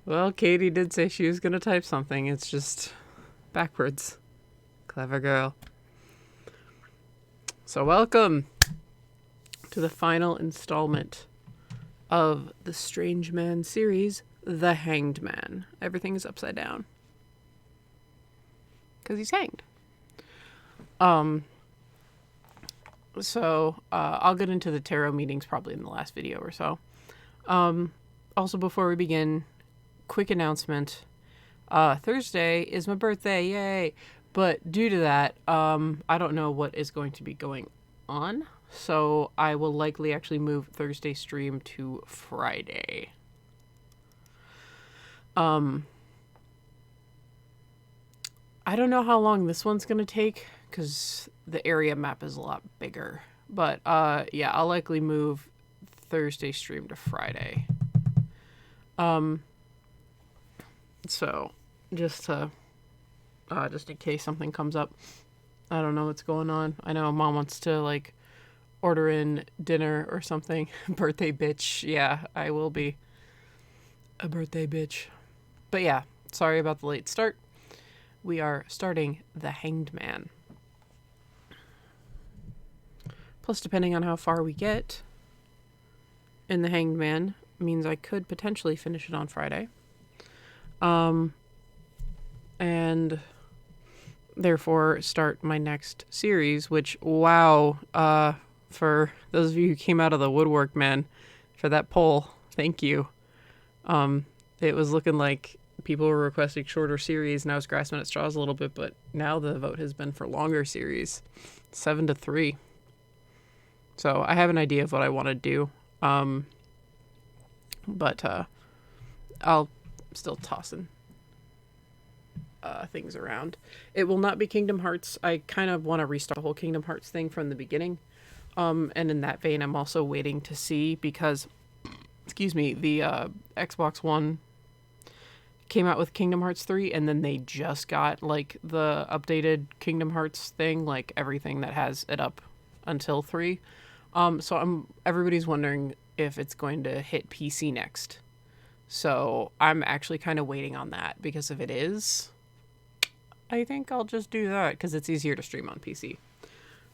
Well, Katie did say she was going to type something. It's just backwards. Clever girl. So welcome to the final installment of the Strange Man series, The Hanged Man. Everything is upside down. Because he's hanged. So I'll get into the tarot meetings probably in the last video or so. Also, before we begin, quick announcement. Thursday is my birthday, yay! But due to that, I don't know what is going to be going on. So I will likely actually move Thursday stream to Friday. I don't know how long this one's going to take because the area map is a lot bigger. But yeah, I'll likely move Thursday stream to Friday. So just in case something comes up. I don't know what's going on. I know Mom wants to like order in dinner or something. Birthday bitch. Yeah, I will be a birthday bitch. But yeah, sorry about the late start. We are starting The Hanged Man. Plus, depending on how far we get in The Hanged Man, means I could potentially finish it on Friday. And therefore start my next series, which, wow, for those of you who came out of the woodwork, man, for that poll, thank you. It was looking like people were requesting shorter series, and I was grasping at straws a little bit, but now the vote has been for longer series, 7-3. So I have an idea of what I want to do, but I'll still tossing things around. It will not be Kingdom Hearts. I kind of want to restart the whole Kingdom Hearts thing from the beginning. And in that vein, I'm also waiting to see because, the Xbox One came out with Kingdom Hearts 3, and then they just got like the updated Kingdom Hearts thing, like everything that has it up until 3. So everybody's wondering if it's going to hit PC next. So I'm actually kind of waiting on that, because if it is, I think I'll just do that because it's easier to stream on PC.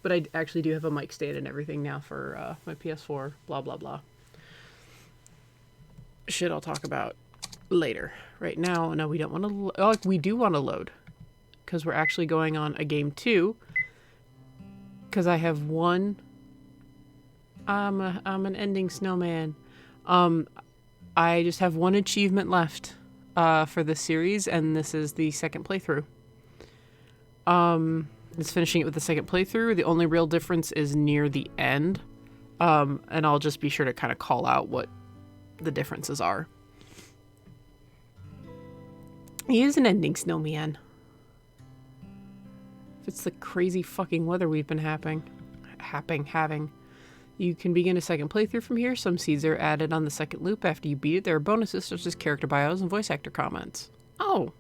But I actually do have a mic stand and everything now for my PS4, blah, blah, blah. Shit I'll talk about later. Right now, no, we don't want to... we do want to load. Because we're actually going on a game 2. Because I have one... I'm an ending snowman. I just have one achievement left for this series, and this is the second playthrough. It's finishing it with the second playthrough. The only real difference is near the end. And I'll just be sure to kind of call out what the differences are. He is an ending snowman. If it's the crazy fucking weather we've been having. You can begin a second playthrough from here. Some seeds are added on the second loop after you beat it. There are bonuses such as character bios and voice actor comments. Oh.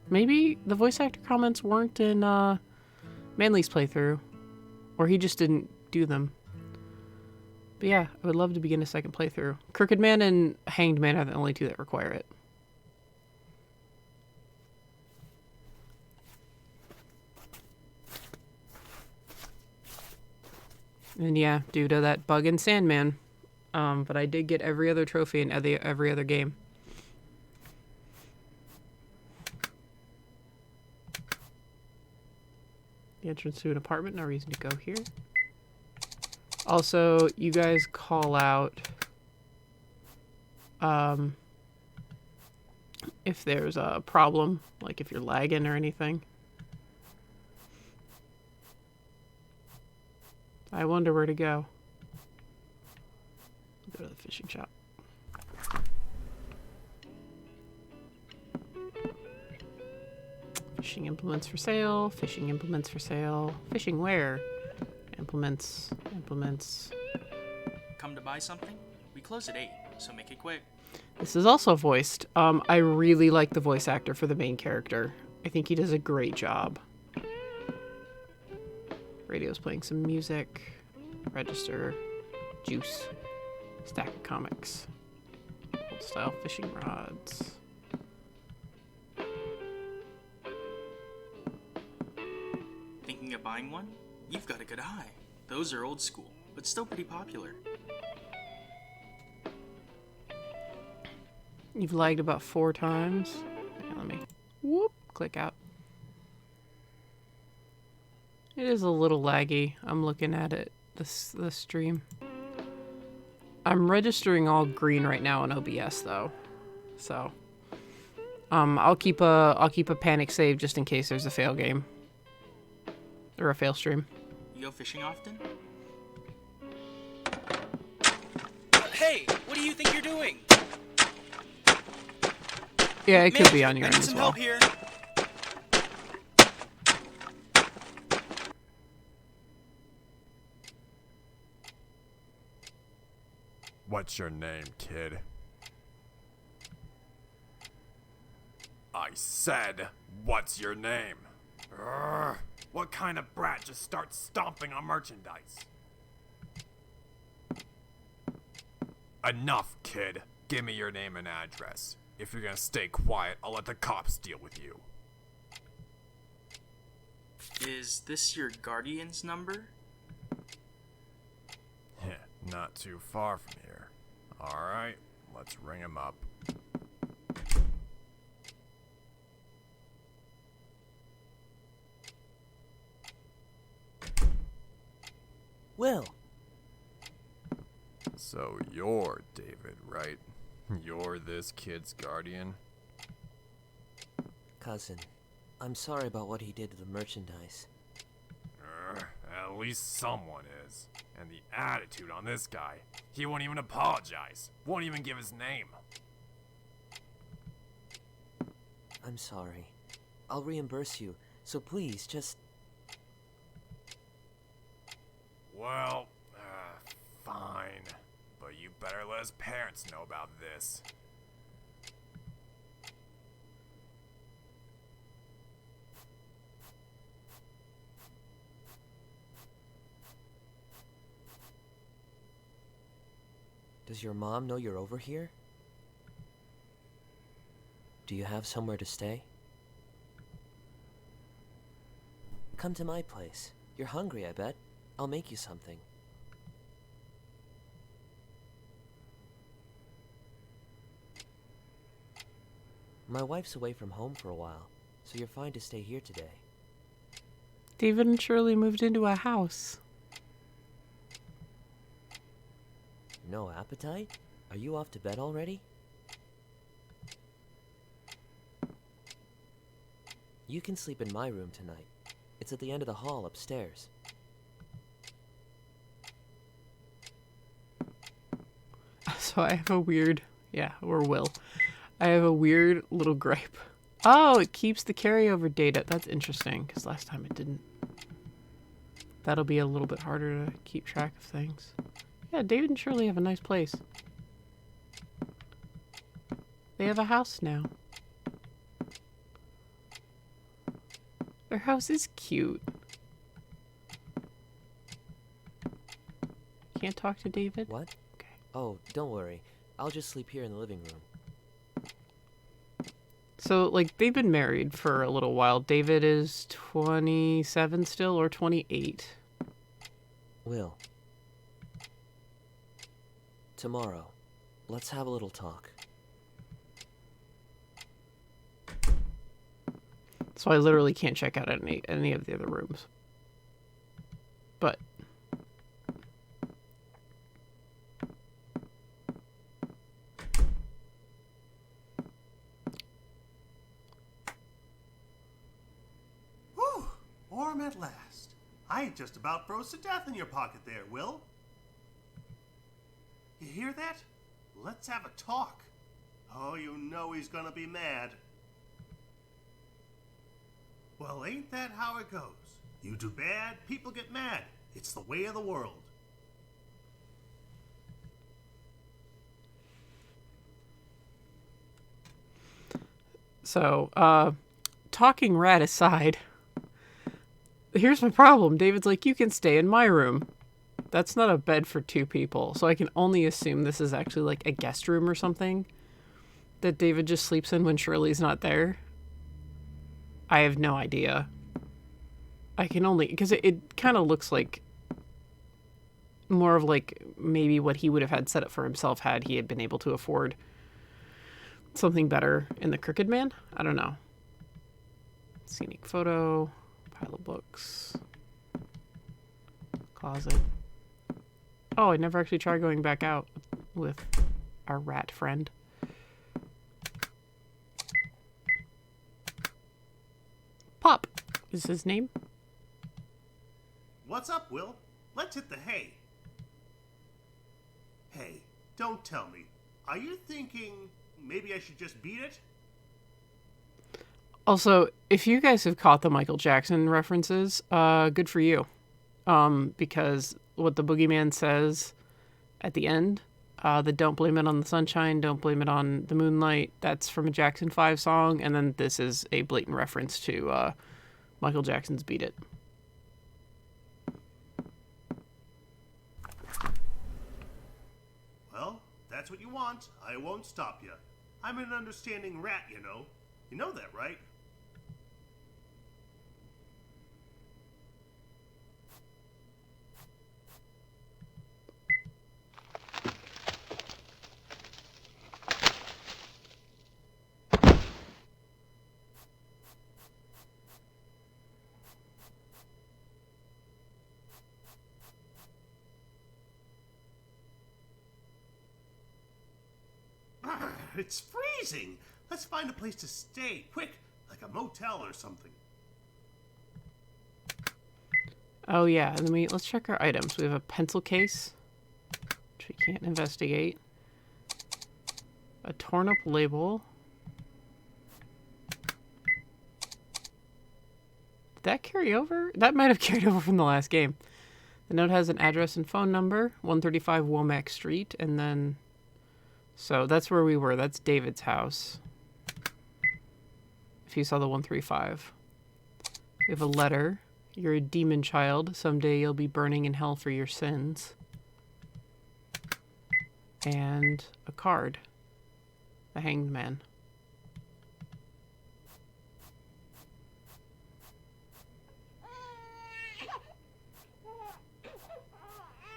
Maybe the voice actor comments weren't in Manly's playthrough. Or he just didn't do them. But yeah, I would love to begin a second playthrough. Crooked Man and Hanged Man are the only two that require it. And yeah, due to that bug in Sandman. But I did get every other trophy in every other game. The entrance to an apartment, no reason to go here. Also, you guys call out if there's a problem, like if you're lagging or anything. I wonder where to go. Go to the fishing shop. Fishing implements for sale. Fishing implements for sale. Fishing where? Implements. Come to buy something? We close at 8, so make it quick. This is also voiced. I really like the voice actor for the main character. I think he does a great job. Radio's playing some music. Register. Juice. Stack of comics. old style fishing rods. Thinking of buying one? You've got a good eye. Those are old school, but still pretty popular. You've lagged about 4 times. Okay, let me click out. It is a little laggy. I'm looking at it, this stream. I'm registering all green right now in OBS though. So I'll keep a panic save just in case there's a fail game. Or a fail stream. You go fishing often? Hey, what do you think you're doing? Yeah, it could be on your I end need as some well. help here. What's your name, kid? I said, what's your name? Urgh, what kind of brat just starts stomping on merchandise? Enough, kid. Give me your name and address. If you're gonna stay quiet, I'll let the cops deal with you. Is this your guardian's number? Not too far from here. Alright, let's ring him up. Will. So you're David, right? You're this kid's guardian? Cousin, I'm sorry about what he did to the merchandise. At least someone is. And the attitude on this guy. He won't even apologize. Won't even give his name. I'm sorry. I'll reimburse you, so please, just... Well, fine. But you better let his parents know about this. Does your mom know you're over here? Do you have somewhere to stay? Come to my place. You're hungry, I bet. I'll make you something. My wife's away from home for a while, so you're fine to stay here today. David and Shirley moved into a house. No appetite? Are you off to bed already? You can sleep in my room tonight. It's at the end of the hall upstairs. So I have a weird... Yeah, or will. I have a weird little gripe. Oh, it keeps the carryover data. That's interesting, because last time it didn't. That'll be a little bit harder to keep track of things. Yeah, David and Shirley have a nice place. They have a house now. Their house is cute. Can't talk to David? What? Okay. Oh, don't worry. I'll just sleep here in the living room. So, like, they've been married for a little while. David is 27 still, or 28. Will. Tomorrow, let's have a little talk. So I literally can't check out any of the other rooms. But Whew! Warm at last. I just about froze to death in your pocket there, Will. You hear that? Let's have a talk. Oh, you know he's gonna be mad. Well, ain't that how it goes? You do bad, people get mad. It's the way of the world. so, talking rat aside, here's my problem. David's like, you can stay in my room. That's not a bed for 2 people, so I can only assume this is actually like a guest room or something. that David just sleeps in when Shirley's not there? I have no idea. I can only... Because it kind of looks like more of like maybe what he would have had set up for himself had he had been able to afford something better in the Crooked Man. I don't know. Scenic photo, pile of books, closet. Oh, I never actually tried going back out with our rat friend. Pop is his name. What's up, Will? Let's hit the hay. Hey, don't tell me. Are you thinking maybe I should just beat it? Also, if you guys have caught the Michael Jackson references, good for you. Because what the boogeyman says at the end, the don't blame it on the sunshine, don't blame it on the moonlight, that's from a Jackson 5 song, and then this is a blatant reference to Michael Jackson's Beat It. Well, that's what you want. I won't stop you. I'm an understanding rat, you know. You know that, right? It's freezing. Let's find a place to stay, quick, like a motel or something. Oh yeah, and then let's check our items. We have a pencil case, which we can't investigate. A torn up label. Did that carry over? That might have carried over from the last game. The note has an address and phone number, 135 Womack Street, and then... So that's where we were. That's David's house. If you saw the 135. We have a letter. You're a demon child. Someday you'll be burning in hell for your sins. And a card. The Hanged Man.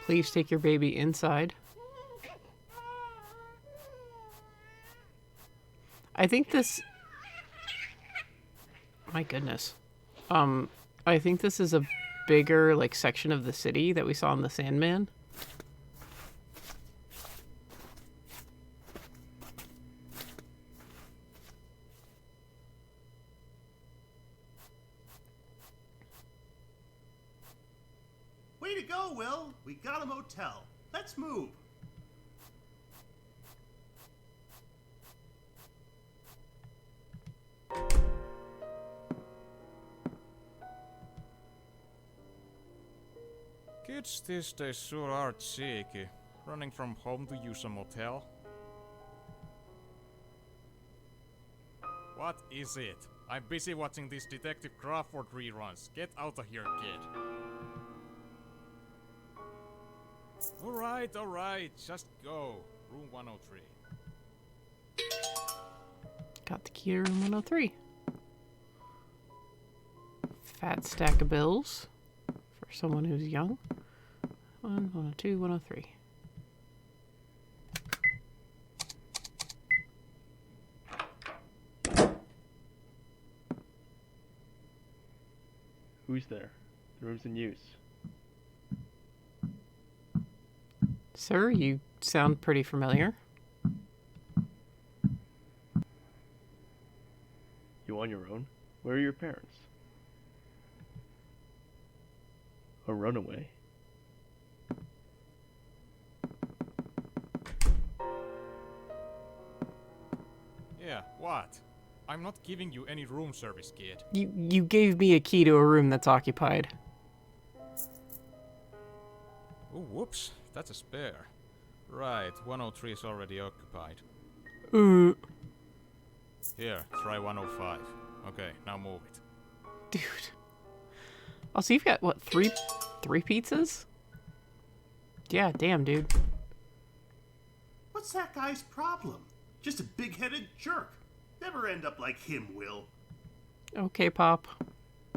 Please take your baby inside. I think this... My goodness. I think this is a bigger, like, section of the city that we saw in the Sandman. Way to go, Will. We got a motel. Let's move. Kids these days sure are cheeky, running from home to use a motel. What is it? I'm busy watching these Detective Crawford reruns. Get out of here, kid. Alright, just go. Room 103. Got the key to room 103. Fat stack of bills for someone who's young. 102, 103. Who's there? The room's in use. Sir, you sound pretty familiar. You on your own? Where are your parents? A runaway? Yeah, what? I'm not giving you any room service, kid. You gave me a key to a room that's occupied. Oh, whoops. That's a spare. Right, 103 is already occupied. Here, try 105. Okay, now move it. Dude. Oh, so you've got, what, three pizzas? Yeah, damn, dude. What's that guy's problem? Just a big-headed jerk. Never end up like him, Will. Okay, Pop.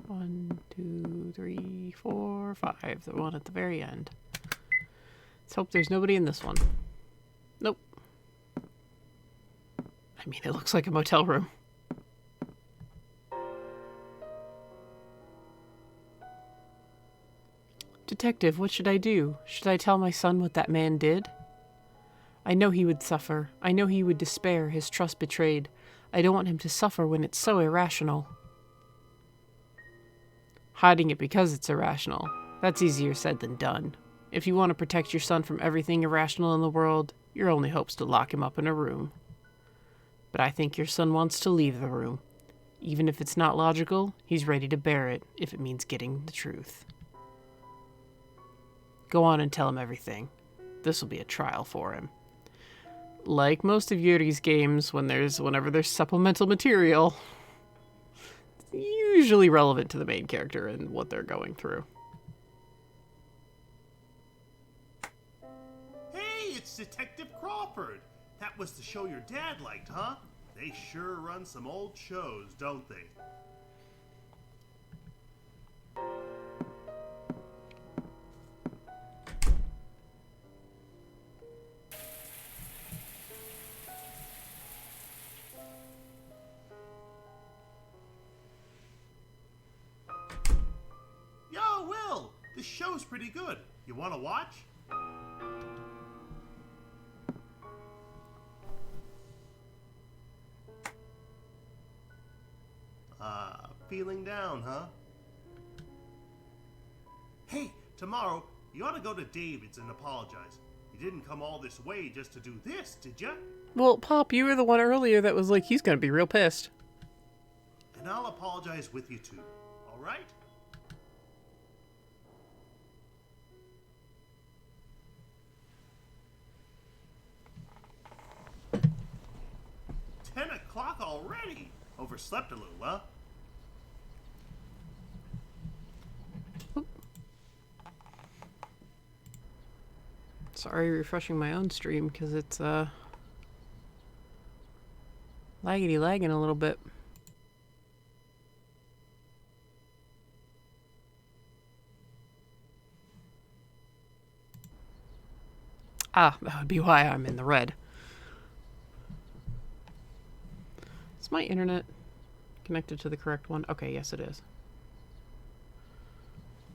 1, 2, 3, 4, 5. The one at the very end. Let's hope there's nobody in this one. Nope. I mean, it looks like a motel room. Detective, what should I do? Should I tell my son what that man did? I know he would suffer. I know he would despair, his trust betrayed. I don't want him to suffer when it's so irrational. Hiding it because it's irrational. That's easier said than done. If you want to protect your son from everything irrational in the world, your only hope's to lock him up in a room. But I think your son wants to leave the room. Even if it's not logical, he's ready to bear it if it means getting the truth. Go on and tell him everything. This will be a trial for him. Like most of Yuri's games, whenever there's supplemental material, it's usually relevant to the main character and what they're going through. Hey, it's Detective Crawford. That was the show your dad liked, huh? They sure run some old shows, don't they? Yo, Will! This show's pretty good. You want to watch? Feeling down, huh? Hey, tomorrow, you ought to go to David's and apologize. You didn't come all this way just to do this, did ya? Well, Pop, you were the one earlier that was like, he's gonna be real pissed. And I'll apologize with you too, alright? $10 already? Overslept a little, huh? Sorry, refreshing my own stream because it's lagging a little bit. Ah, that would be why I'm in the red. Is my internet connected to the correct one? Okay, yes it is.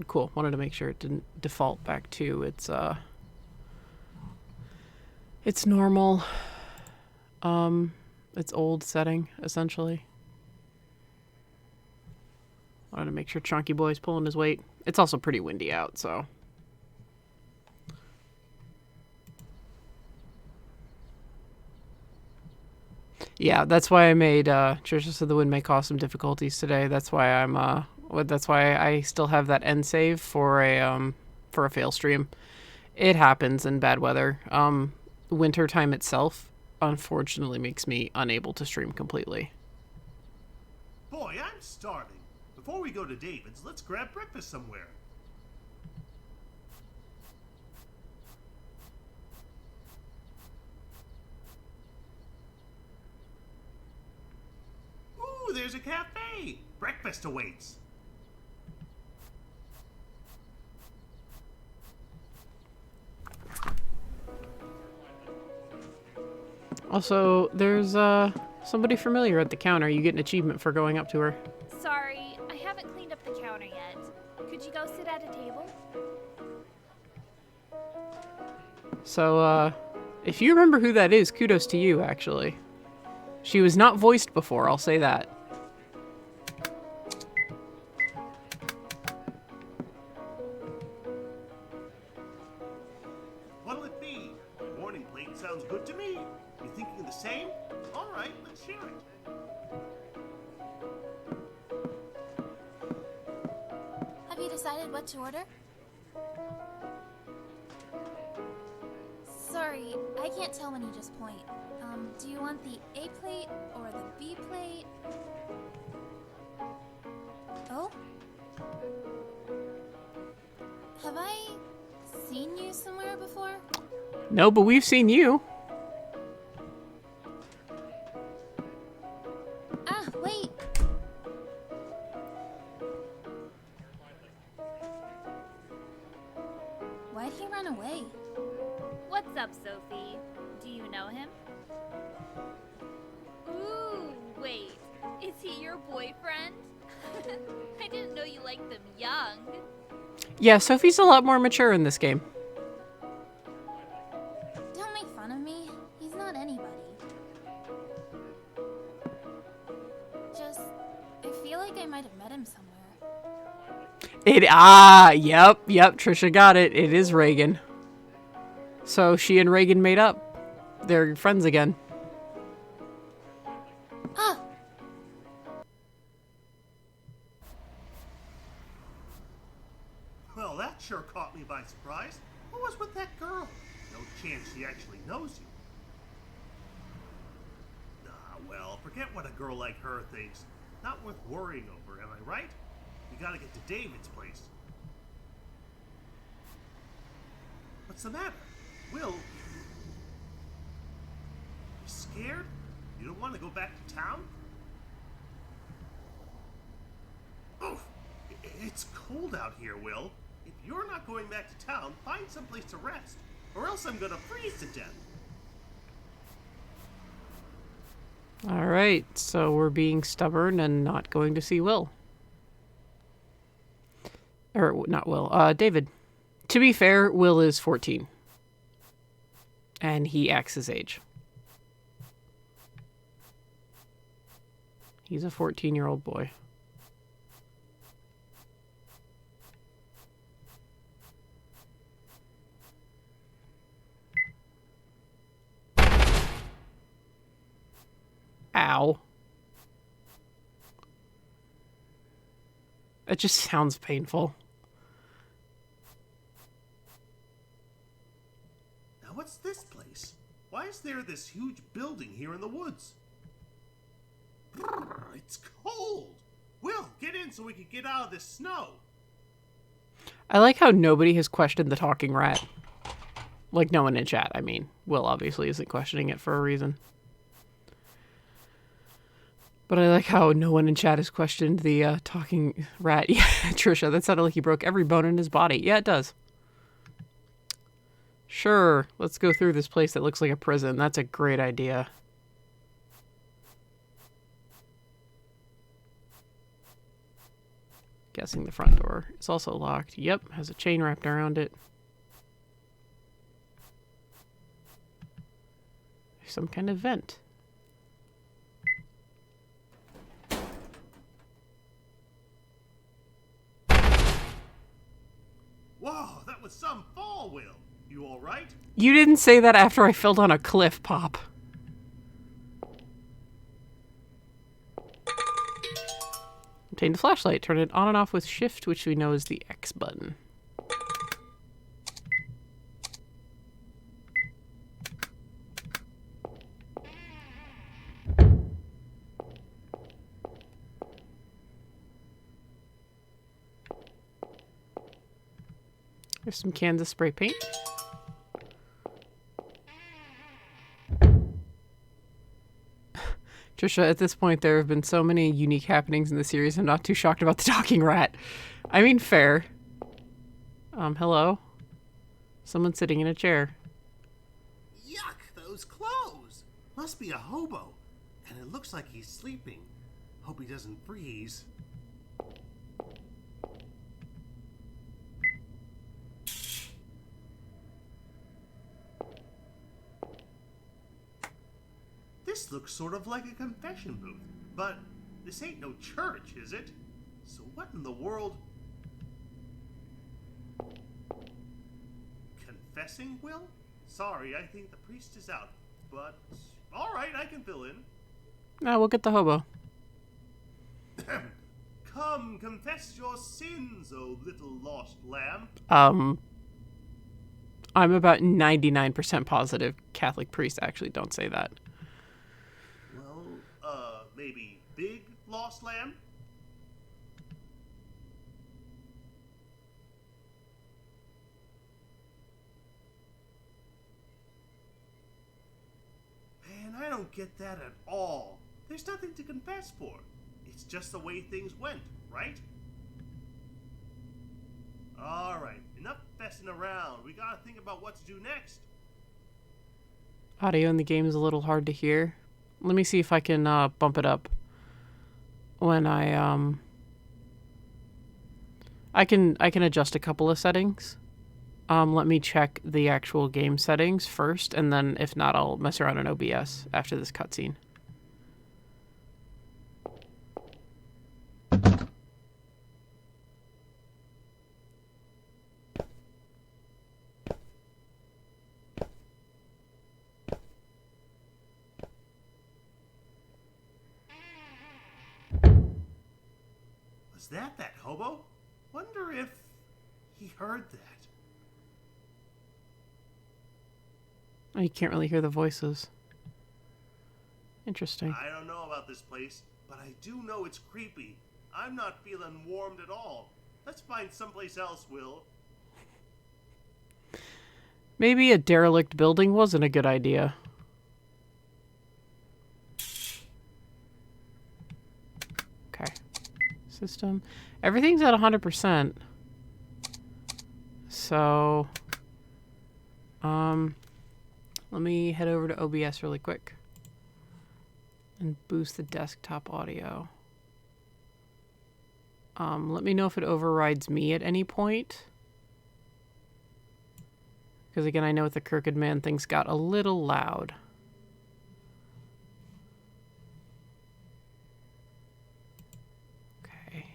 Cool. Wanted to make sure it didn't default back to its normal, its old setting, essentially. Wanted to make sure Chunky Boy's pulling his weight. It's also pretty windy out, so. Yeah, that's why I made, Trisha of the Wind may cause some difficulties today. That's why that's why I still have that end save for a fail stream. It happens in bad weather. Winter time itself, unfortunately, makes me unable to stream completely. Boy, I'm starving. Before we go to David's, let's grab breakfast somewhere. Ooh, there's a cafe! Breakfast awaits. Also, there's somebody familiar at the counter. You get an achievement for going up to her. Sorry, I haven't cleaned up the counter yet. Could you go sit at a table? So, if you remember who that is, kudos to you, actually. She was not voiced before, I'll say that. What'll it be? My morning plate sounds good to me. You thinking the same? All right, let's share it. Have you decided what to order? Sorry, I can't tell when you just point. Do you want the A plate or the B plate? Oh? Have I seen you somewhere before? No, but we've seen you. Ah, wait! Why'd he run away? What's up, Sophie? Do you know him? Ooh, wait. Is he your boyfriend? I didn't know you liked them young. Yeah, Sophie's a lot more mature in this game. Don't make fun of me. He's not anybody. Just, I feel like I might have met him somewhere. Yep, Trisha got it. It is Reagan. So she and Reagan made up. They're friends again. Ah! Well, that sure caught me by surprise. What was with that girl? No chance she actually knows you. Well, forget what a girl like her thinks. Not worth worrying over, am I right? We gotta get to David's place. What's the matter? Will, you scared? You don't want to go back to town? Oof! It's cold out here, Will. If you're not going back to town, find someplace to rest, or else I'm gonna freeze to death. Alright, so we're being stubborn and not going to see Will. Or, not Will, David. To be fair, Will is 14. And he acts his age. He's a 14-year-old boy. Ow. It just sounds painful. Now what's this place? Why is there this huge building here in the woods? Brrr, it's cold! Will, get in so we can get out of this snow! I like how nobody has questioned the talking rat. Like, no one in chat, I mean. Will obviously isn't questioning it for a reason. But I like how no one in chat has questioned the talking rat. Yeah, Trisha, that sounded like he broke every bone in his body. Yeah, it does. Sure, let's go through this place that looks like a prison. That's a great idea. Guessing the front door is also locked. Yep, has a chain wrapped around it. Some kind of vent. Whoa, that was some fall, Will. You alright? You didn't say that after I fell down a cliff, Pop. Obtain the flashlight. Turn it on and off with shift, which we know is the X button. There's some cans of spray paint. Trisha, at this point, there have been so many unique happenings in the series, I'm not too shocked about the talking rat. I mean, fair. Hello? Someone sitting in a chair. Yuck, those clothes! Must be a hobo. And it looks like he's sleeping. Hope he doesn't freeze. This looks sort of like a confession booth, but this ain't no church, is it? So what in the world? Confessing, Will? Sorry, I think the priest is out, but alright, I can fill in. No, we'll get the hobo. Come, confess your sins, O little lost lamb. I'm about 99% positive Catholic priests actually don't say that. Well, maybe big lost lamb? Man, I don't get that at all. There's nothing to confess for. It's just the way things went, right? Alright, enough messing around. We gotta think about what to do next. Audio in the game is a little hard to hear. Let me see if I can bump it up. When I can adjust a couple of settings. Let me check the actual game settings first, and then if not, I'll mess around in OBS after this cutscene. Was that hobo? Wonder if he heard that. Oh, you can't really hear the voices. Interesting. I don't know about this place, but I do know it's creepy. I'm not feeling warmed at all. Let's find someplace else, Will. Maybe a derelict building wasn't a good idea. Okay. System. Everything's at 100%. So, let me head over to OBS really quick and boost the desktop audio. Let me know if it overrides me at any point. Because again, I know what the Crooked Man things got a little loud. Okay.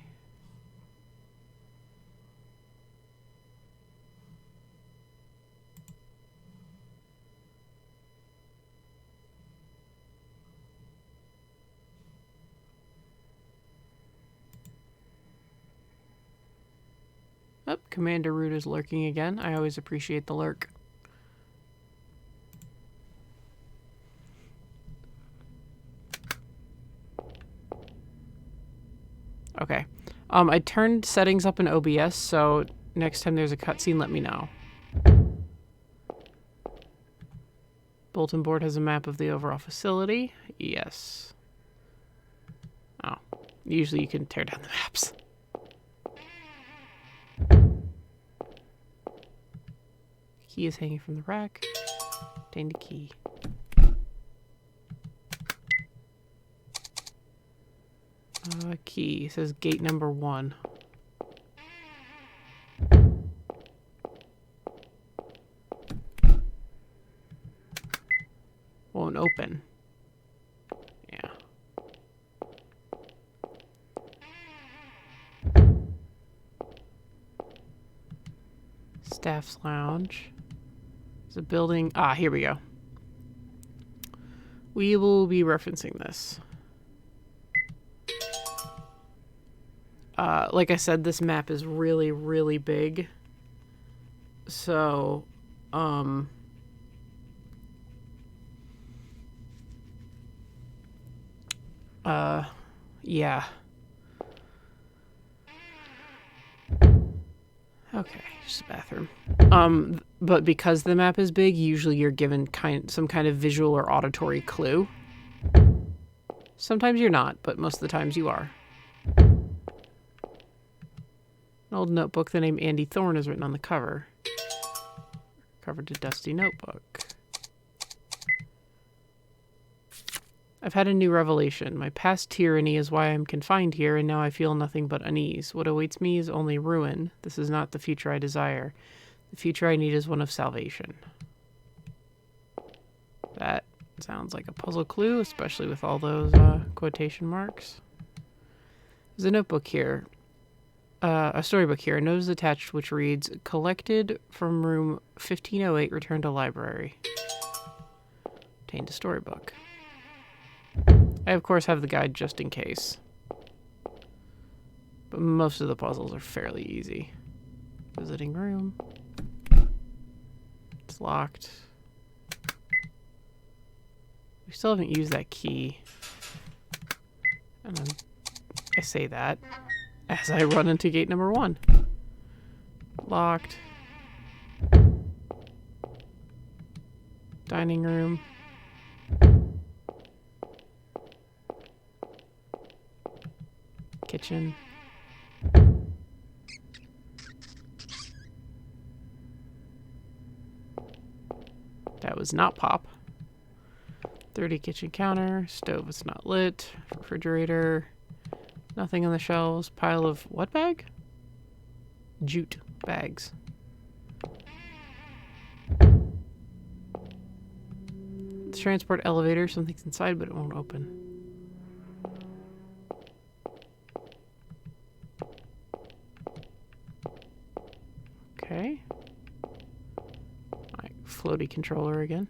Oh, Commander Root is lurking again. I always appreciate the lurk. Okay. I turned settings up in OBS, so next time there's a cutscene, let me know. Bulletin board has a map of the overall facility. Yes. Oh. Usually you can tear down the maps. Key is hanging from the rack. Obtain the key. Key. It says gate number 1. Won't open. Yeah. Staff's lounge. There's a building. Ah, here we go. We will be referencing this. Like I said, this map is really, really big. So, yeah. Okay, just a bathroom. But because the map is big, usually you're given some kind of visual or auditory clue. Sometimes you're not, but most of the times you are. An old notebook, the name Andy Thorne is written on the cover. Covered to dusty notebook. I've had a new revelation. My past tyranny is why I'm confined here, and now I feel nothing but unease. What awaits me is only ruin. This is not the future I desire. The future I need is one of salvation. That sounds like a puzzle clue, especially with all those quotation marks. There's a notebook here. A storybook here. A note is attached which reads, collected from room 1508, returned to library. Obtained a storybook. I, of course, have the guide just in case. But most of the puzzles are fairly easy. Visiting room. It's locked. We still haven't used that key. And I say that as I run into gate number 1. Locked. Dining room. kitchen. That was not Pop. Dirty kitchen counter. Stove is not lit. Refrigerator. Nothing on the shelves. Pile of what bag? Jute bags. Transport elevator. Something's inside, but it won't open. Okay. Floaty controller again.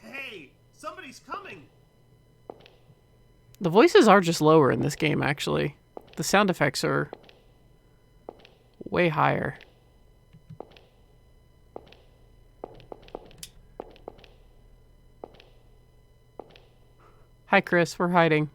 Hey, somebody's coming. The voices are just lower in this game, actually. The sound effects are way higher. Hi, Chris. We're hiding.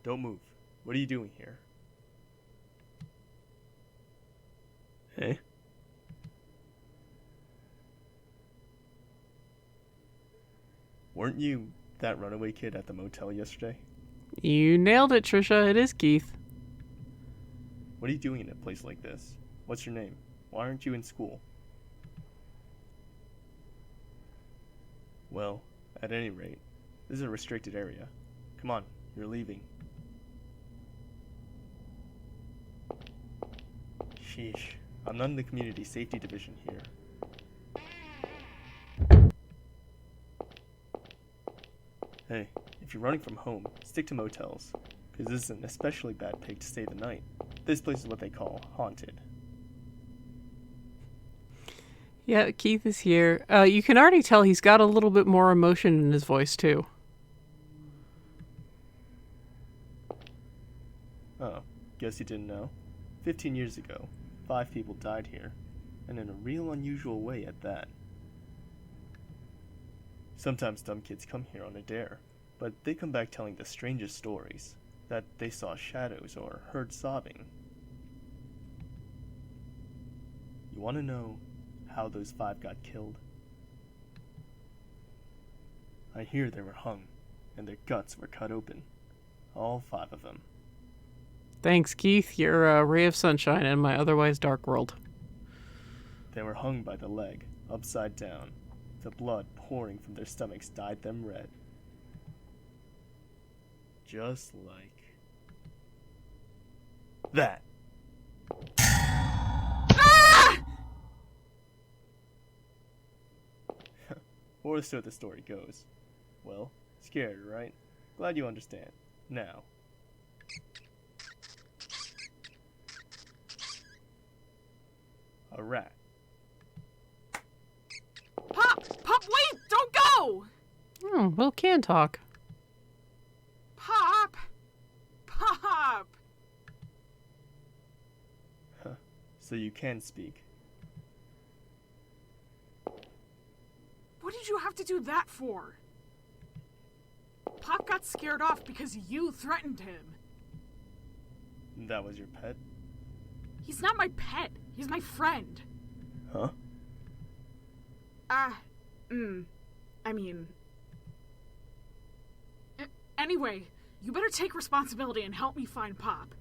Don't move. What are you doing here? Hey? Weren't you that runaway kid at the motel yesterday? You nailed it, Trisha. It is Keith. What are you doing in a place like this? What's your name? Why aren't you in school? Well, at any rate, this is a restricted area. Come on, you're leaving. Sheesh, I'm not in the community safety division here. Hey, if you're running from home, stick to motels, because this is an especially bad place to stay the night. This place is what they call haunted. Yeah, Keith is here. You can already tell he's got a little bit more emotion in his voice, too. Oh, guess you didn't know? 15 years ago, 5 people died here, and in a real unusual way at that. Sometimes dumb kids come here on a dare, but they come back telling the strangest stories, that they saw shadows or heard sobbing. You want to know how those 5 got killed? I hear they were hung, and their guts were cut open. All 5 of them. Thanks, Keith. You're a ray of sunshine in my otherwise dark world. They were hung by the leg, upside down. The blood pouring from their stomachs dyed them red. Just like that. Or so the story goes. Well, scared, right? Glad you understand. Now. A rat. Pop! Pop, wait! Don't go! Oh, Will can talk. Pop! Pop! Huh. So you can speak. What did you have to do that for? Pop got scared off because you threatened him. That was your pet? He's not my pet. He's my friend. Huh? I mean... Anyway, you better take responsibility and help me find Pop.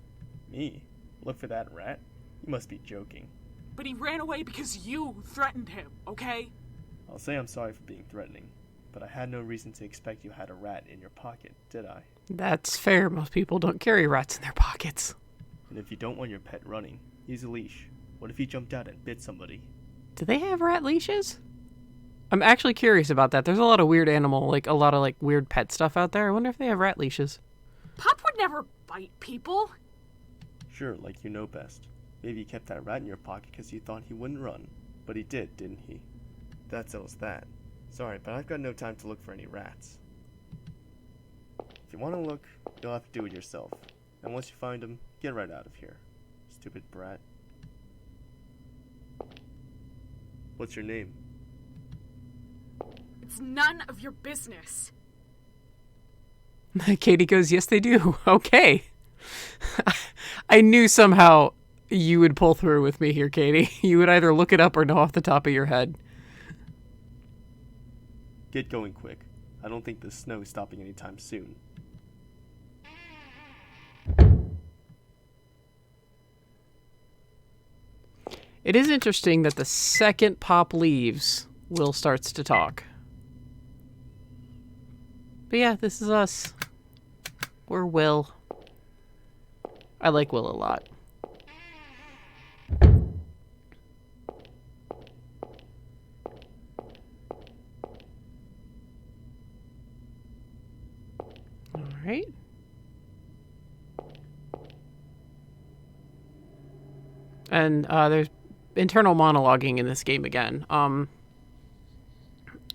Me? Look for that rat? You must be joking. But he ran away because you threatened him, okay? I'll say I'm sorry for being threatening, but I had no reason to expect you had a rat in your pocket, did I? That's fair. Most people don't carry rats in their pockets. And if you don't want your pet running, use a leash. What if he jumped out and bit somebody? Do they have rat leashes? I'm actually curious about that. There's a lot of weird animal, a lot of weird pet stuff out there. I wonder if they have rat leashes. Pop would never bite people. Sure, like you know best. Maybe you kept that rat in your pocket because you thought he wouldn't run. But he did, didn't he? That settles that. Sorry, but I've got no time to look for any rats. If you want to look, you'll have to do it yourself. And once you find them, get right out of here. Stupid brat. What's your name? It's none of your business. Katie goes, yes, they do. Okay. I knew somehow you would pull through with me here, Katie. You would either look it up or know off the top of your head. Get going quick. I don't think the snow is stopping anytime soon. It is interesting that the second Pop leaves, Will starts to talk. But yeah, this is us. We're Will. I like Will a lot. All right. And there's internal monologuing in this game again. I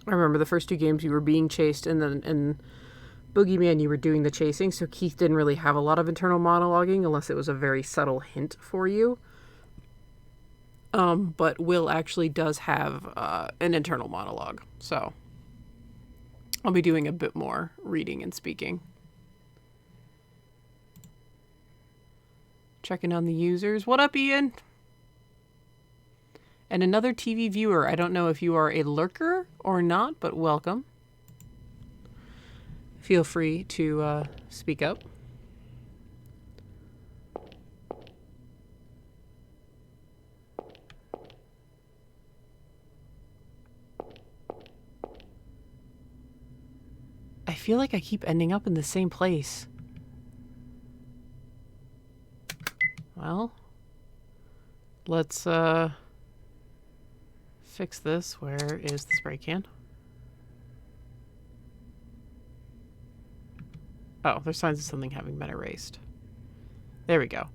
remember the first two games you were being chased, and then in Boogeyman you were doing the chasing, so Keith didn't really have a lot of internal monologuing unless it was a very subtle hint for you. But Will actually does have an internal monologue, so I'll be doing a bit more reading and speaking. Checking on the users. What up, Ian? And another TV viewer. I don't know if you are a lurker or not, but welcome. Feel free to speak up. I feel like I keep ending up in the same place. Well, let's fix this. Where is the spray can? Oh, there's signs of something having been erased. There we go.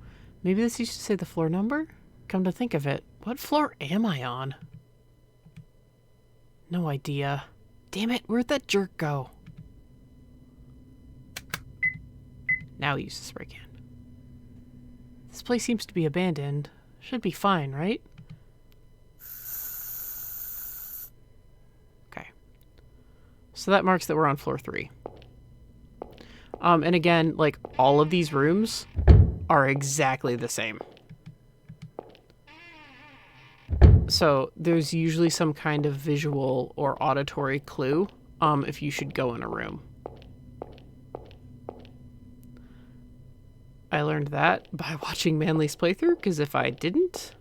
Maybe this used to say the floor number? Come to think of it, what floor am I on? No idea. Damn it, where'd that jerk go? Now use the spray can. This place seems to be abandoned. Should be fine, right? Okay. So that marks that we're on floor 3. And again, like, all of these rooms are exactly the same. So there's usually some kind of visual or auditory clue if you should go in a room. I learned that by watching Manly's playthrough, because if I didn't,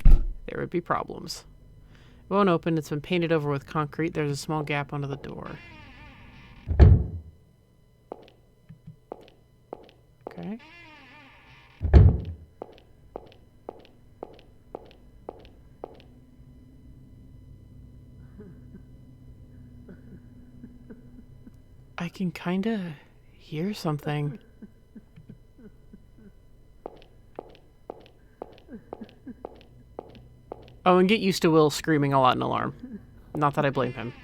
there would be problems. It won't open. It's been painted over with concrete. There's a small gap under the door. Okay. I can kind of hear something. Oh, and get used to Will screaming a lot in alarm. Not that I blame him.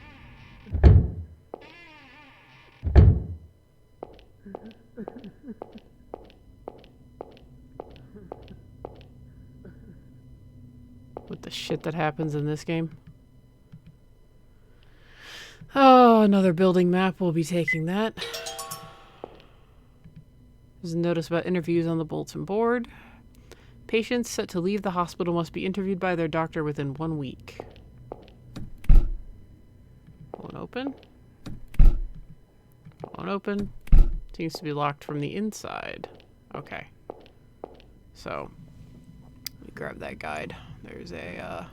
With the shit that happens in this game. Oh, another building map. We'll be taking that. There's a notice about interviews on the bulletin board. Patients set to leave the hospital must be interviewed by their doctor within 1 week. Won't open. Won't open. Seems to be locked from the inside. Okay. So, let me grab that guide. There's a,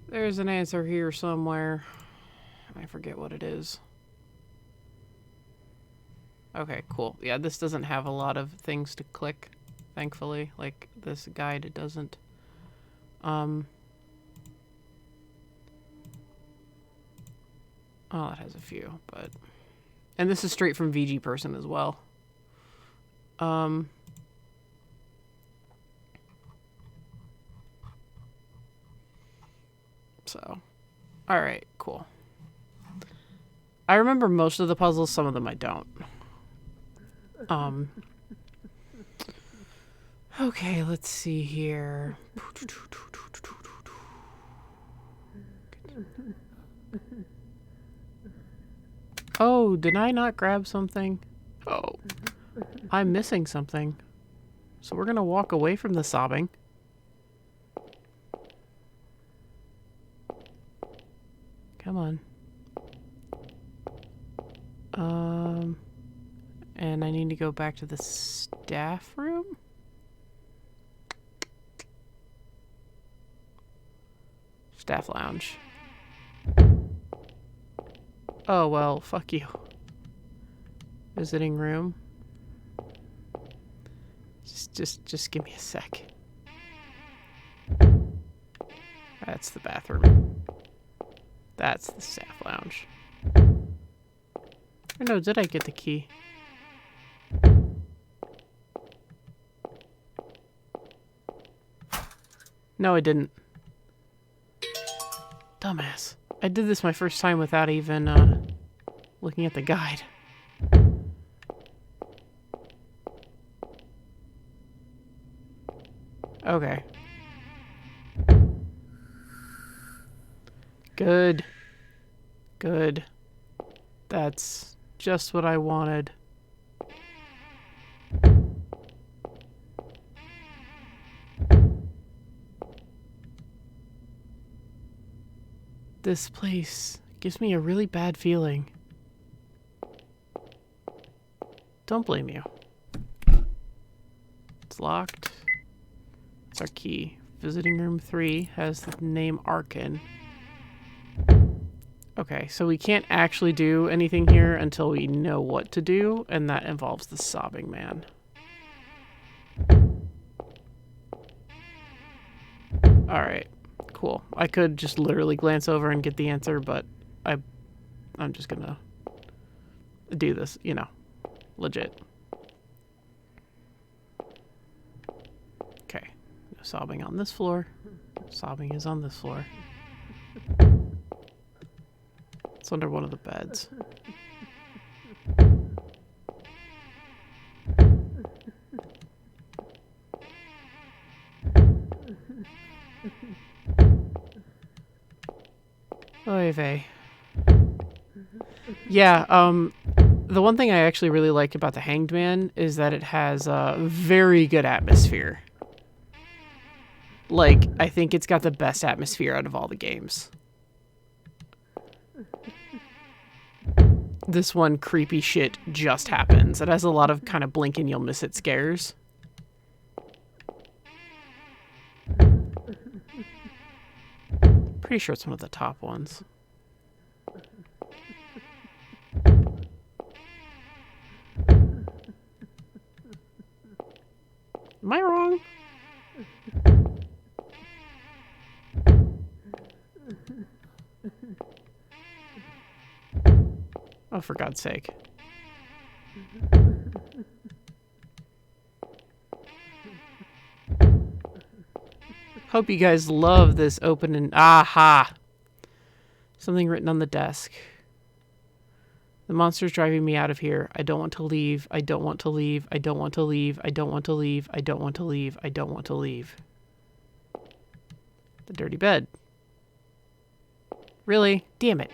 there's an answer here somewhere. I forget what it is. Okay, cool. Yeah, this doesn't have a lot of things to click, thankfully. Like, this guide, it doesn't. Oh, it has a few, but... And this is straight from VG Person as well. So, alright, cool. I remember most of the puzzles, some of them I don't. Okay, let's see here. Oh, did I not grab something? Oh, I'm missing something. So we're gonna walk away from the sobbing. Come on. And I need to go back to the staff room? Staff lounge. Oh, well, fuck you. Visiting room. Just give me a sec. That's the bathroom. That's the staff lounge. Or no, did I get the key? No, I didn't. Dumbass. I did this my first time without even, looking at the guide. Okay. Good. Good. That's just what I wanted. This place gives me a really bad feeling. Don't blame you. It's locked. It's our key. Visiting room 3 has the name Arkin. Okay, so we can't actually do anything here until we know what to do, and that involves the sobbing man. Alright, cool. I could just literally glance over and get the answer, but I'm just gonna do this, you know, legit. Okay, no sobbing on this floor. Sobbing is on this floor. It's under one of the beds. Oy vey. Yeah, the one thing I actually really like about the Hanged Man is that it has a very good atmosphere. Like, I think it's got the best atmosphere out of all the games. This one creepy shit just happens. It has a lot of kind of blink and you'll miss it scares. Pretty sure it's one of the top ones. Am I wrong? Oh, for God's sake. Hope you guys love this open and... Aha! Something written on the desk. The monster's driving me out of here. I don't want to leave. I don't want to leave. I don't want to leave. I don't want to leave. I don't want to leave. I don't want to leave. The dirty bed. Really? Damn it.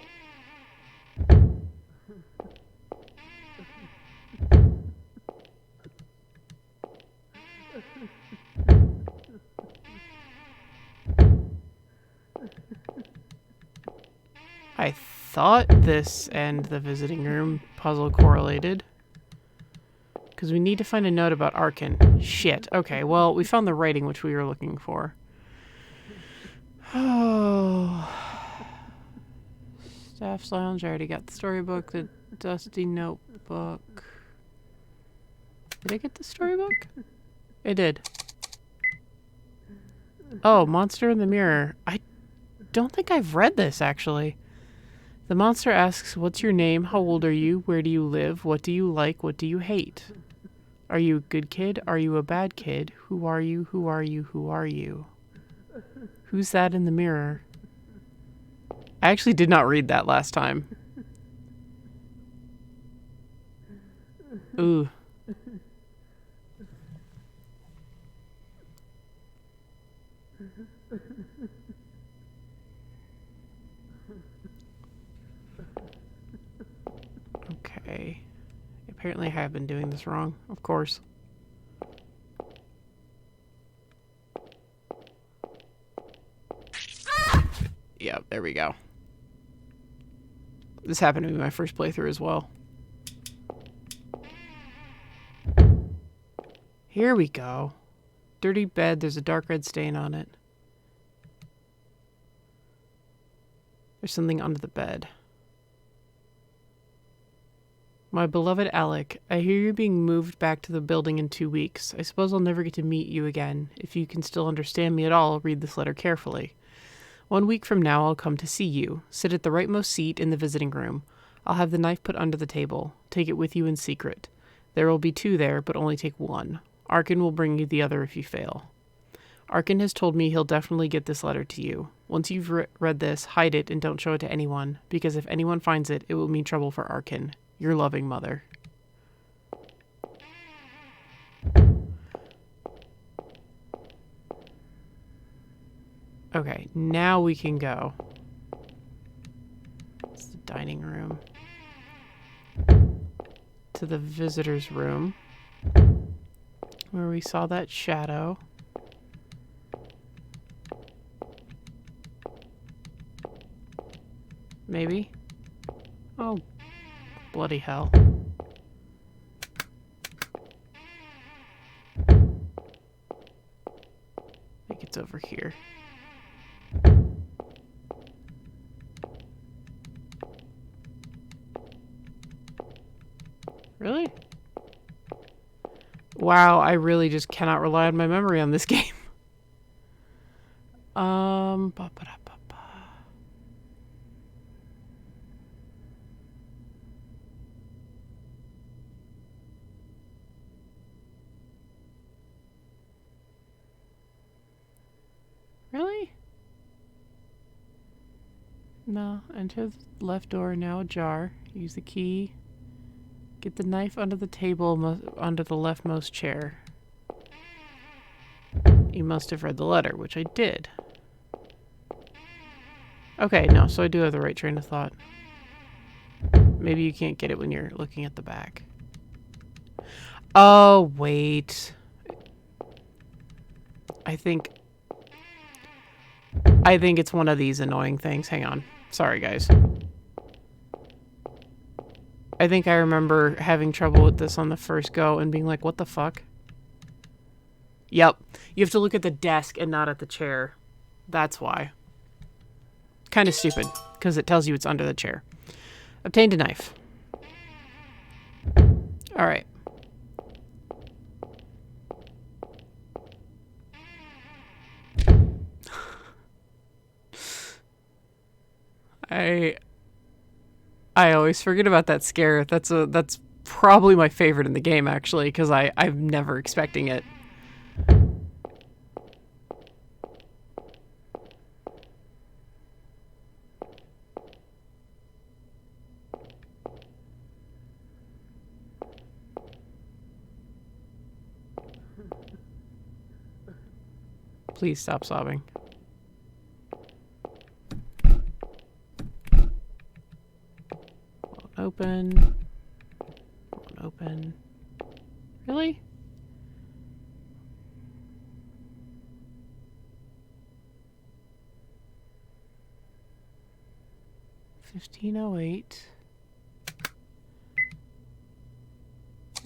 I thought this and the visiting room puzzle correlated. Because we need to find a note about Arkin. Shit. Okay, well, we found the writing which we were looking for. Oh. Staff's lounge. I already got the storybook. The dusty notebook. Did I get the storybook? I did. Oh, Monster in the Mirror. I don't think I've read this, actually. The monster asks, what's your name? How old are you? Where do you live? What do you like? What do you hate? Are you a good kid? Are you a bad kid? Who are you? Who are you? Who are you? Who's that in the mirror? I actually did not read that last time. Ooh. Apparently I have been doing this wrong, of course. Yeah, there we go. This happened to be my first playthrough as well. Here we go. Dirty bed, there's a dark red stain on it. There's something under the bed. My beloved Alec, I hear you're being moved back to the building in 2 weeks. I suppose I'll never get to meet you again. If you can still understand me at all, read this letter carefully. 1 week from now, I'll come to see you. Sit at the rightmost seat in the visiting room. I'll have the knife put under the table. Take it with you in secret. There will be 2 there, but only take 1. Arkin will bring you the other if you fail. Arkin has told me he'll definitely get this letter to you. Once you've read this, hide it and don't show it to anyone, because if anyone finds it, it will mean trouble for Arkin. Your loving mother. Okay, now we can go. It's the dining room. To the visitor's room, where we saw that shadow. Maybe? Oh, bloody hell. I think it's over here. Really? Wow, I really just cannot rely on my memory on this game. Really? No, enter the left door, now ajar. Use the key. Get the knife under the table, under the leftmost chair. You must have read the letter, which I did. Okay, no, so I do have the right train of thought. Maybe you can't get it when you're looking at the back. Oh, wait. I think it's one of these annoying things. Hang on. Sorry, guys. I think I remember having trouble with this on the first go and being like, what the fuck? Yep. You have to look at the desk and not at the chair. That's why. Kind of stupid, because it tells you it's under the chair. Obtained a knife. Alright. I always forget about that scare. That's probably my favorite in the game, actually, because I'm never expecting it. Please stop sobbing. Open. Open. Really? $15.08.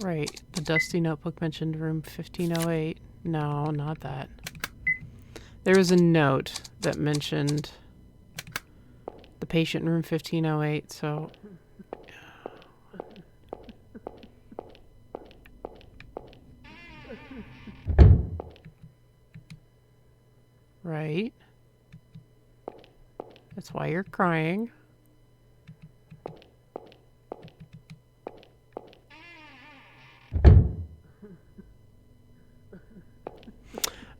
Right. The dusty notebook mentioned room 1508. No, not that. There was a note that mentioned the patient room 1508, so... Right. That's why you're crying.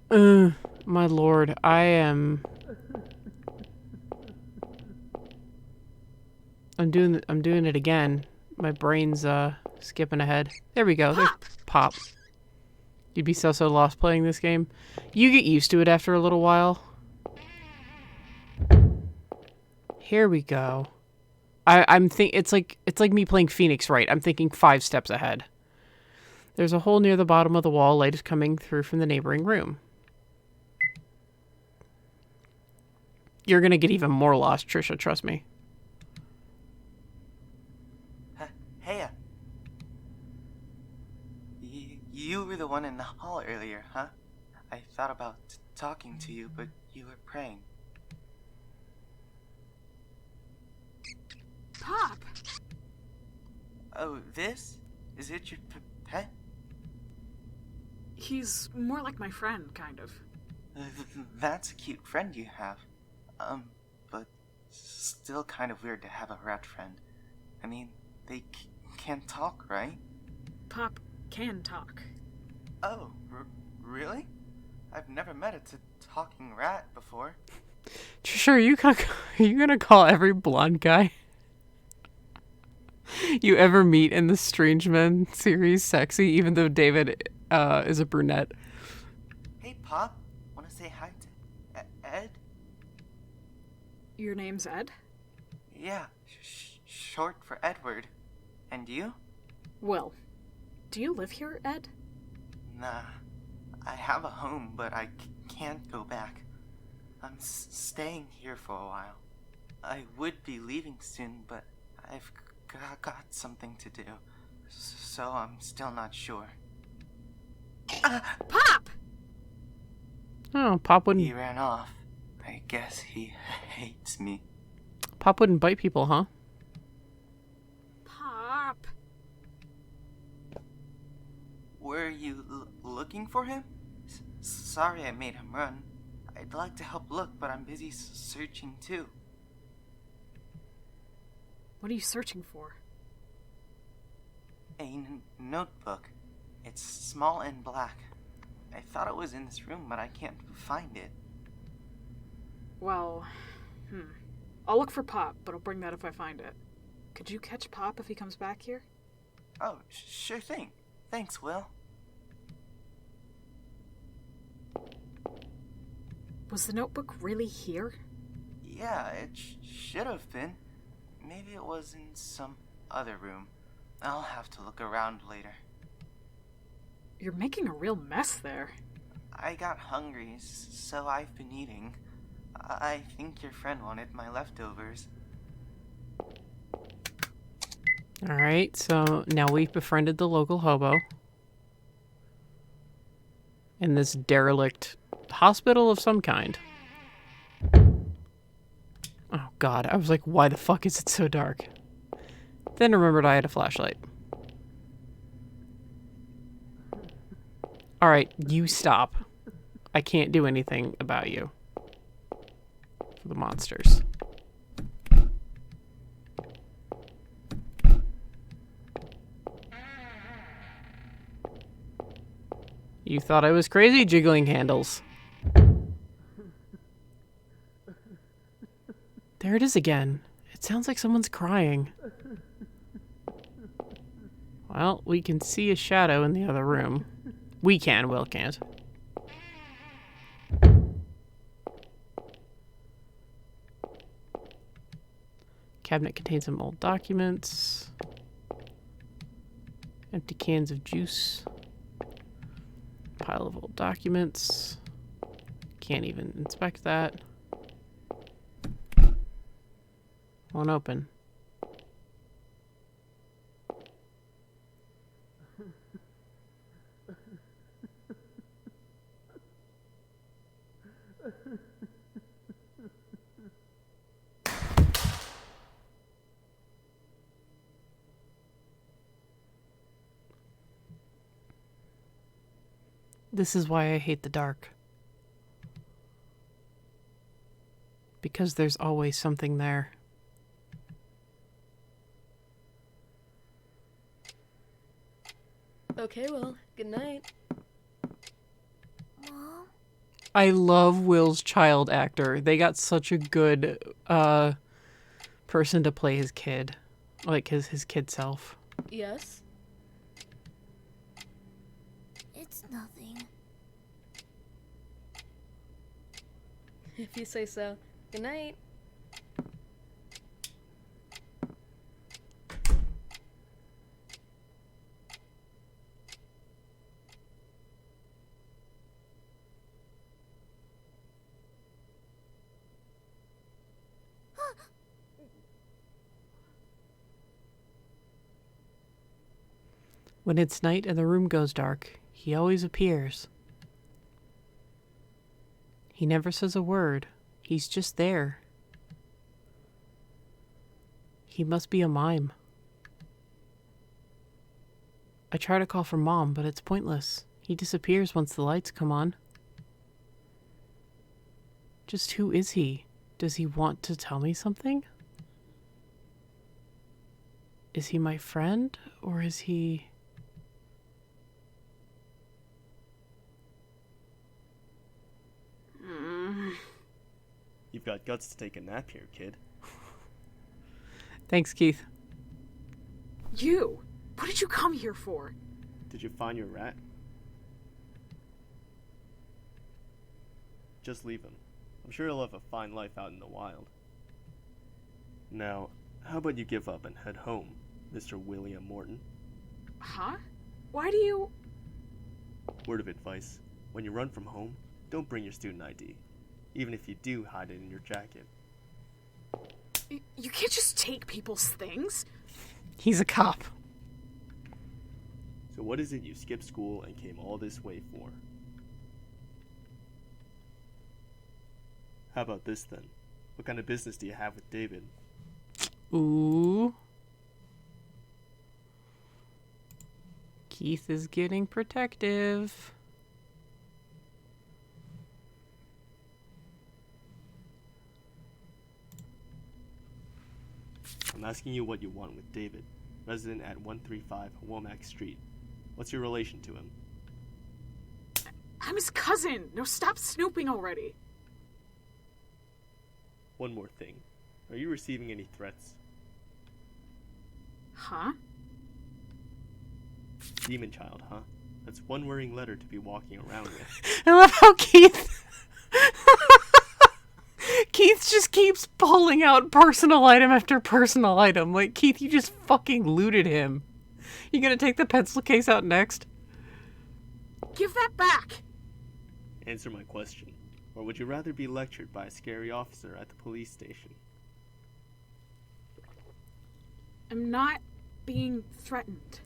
My lord, I'm doing it again. My brain's skipping ahead. There we go. There's Pop. You'd be so lost playing this game. You get used to it after a little while. Here we go. it's like me playing Phoenix Wright. I'm thinking 5 steps ahead. There's a hole near the bottom of the wall. Light is coming through from the neighboring room. You're gonna get even more lost, Trisha, trust me. Hey, you were the one in the hall earlier, huh? I thought about talking to you, but you were praying. Pop! Oh, this? Is it your pet? He's more like my friend, kind of. That's a cute friend you have. But still kind of weird to have a rat friend. I mean, they can't talk, right? Pop can talk. Oh, really? I've never met a talking rat before. Sure, are you gonna call every blonde guy you ever meet in the Strange Men series sexy, even though David is a brunette? Hey, Pop. Wanna say hi to Ed? Your name's Ed? Yeah, short for Edward. And you? Will. Do you live here, Ed? Nah. I have a home, but I can't go back. I'm staying here for a while. I would be leaving soon, but I've got something to do. So I'm still not sure. Pop! Oh, Pop wouldn't... He ran off. I guess he hates me. Pop wouldn't bite people, huh? Pop! Were you looking for him? Sorry I made him run. I'd like to help look, but I'm busy searching too. What are you searching for? A notebook. It's small and black. I thought it was in this room, but I can't find it. Well, I'll look for Pop, but I'll bring that if I find it. Could you catch Pop if he comes back here? Oh, sure thing. Thanks, Will. Was the notebook really here? Yeah, it should have been. Maybe it was in some other room. I'll have to look around later. You're making a real mess there. I got hungry, so I've been eating. I think your friend wanted my leftovers. Alright, so now we've befriended the local hobo in this derelict hospital of some kind. Oh god, I was like, why the fuck is it so dark? Then remembered I had a flashlight. Alright, you stop. I can't do anything about you. For the monsters. You thought I was crazy jiggling handles. There it is again. It sounds like someone's crying. Well, we can see a shadow in the other room. We can, Will can't. Cabinet contains some old documents. Empty cans of juice. Pile of old documents. Can't even inspect that. Won't open. This is why I hate the dark. Because there's always something there. Okay, well, good night. Mom? I love Will's child actor. They got such a good person to play his kid. Like his kid self. Yes? It's nothing. If you say so. Good night. When it's night and the room goes dark, he always appears. He never says a word. He's just there. He must be a mime. I try to call for Mom, but it's pointless. He disappears once the lights come on. Just who is he? Does he want to tell me something? Is he my friend, or is he... You've got guts to take a nap here, kid. Thanks, Keith. You! What did you come here for? Did you find your rat? Just leave him. I'm sure he'll have a fine life out in the wild. Now, how about you give up and head home, Mr. William Morton? Huh? Why do you... Word of advice. When you run from home, don't bring your student ID. Even if you do, hide it in your jacket. You can't just take people's things. He's a cop. So what is it you skipped school and came all this way for? How about this then? What kind of business do you have with David? Ooh. Keith is getting protective. I'm asking you what you want with David, resident at 135 Womack Street. What's your relation to him? I'm his cousin. No, stop snooping already. One more thing. Are you receiving any threats? Huh? Demon child, huh? That's one worrying letter to be walking around with. I love how Keith just keeps pulling out personal item after personal item. Like, Keith, you just fucking looted him. You gonna take the pencil case out next? Give that back! Answer my question. Or would you rather be lectured by a scary officer at the police station? I'm not being threatened.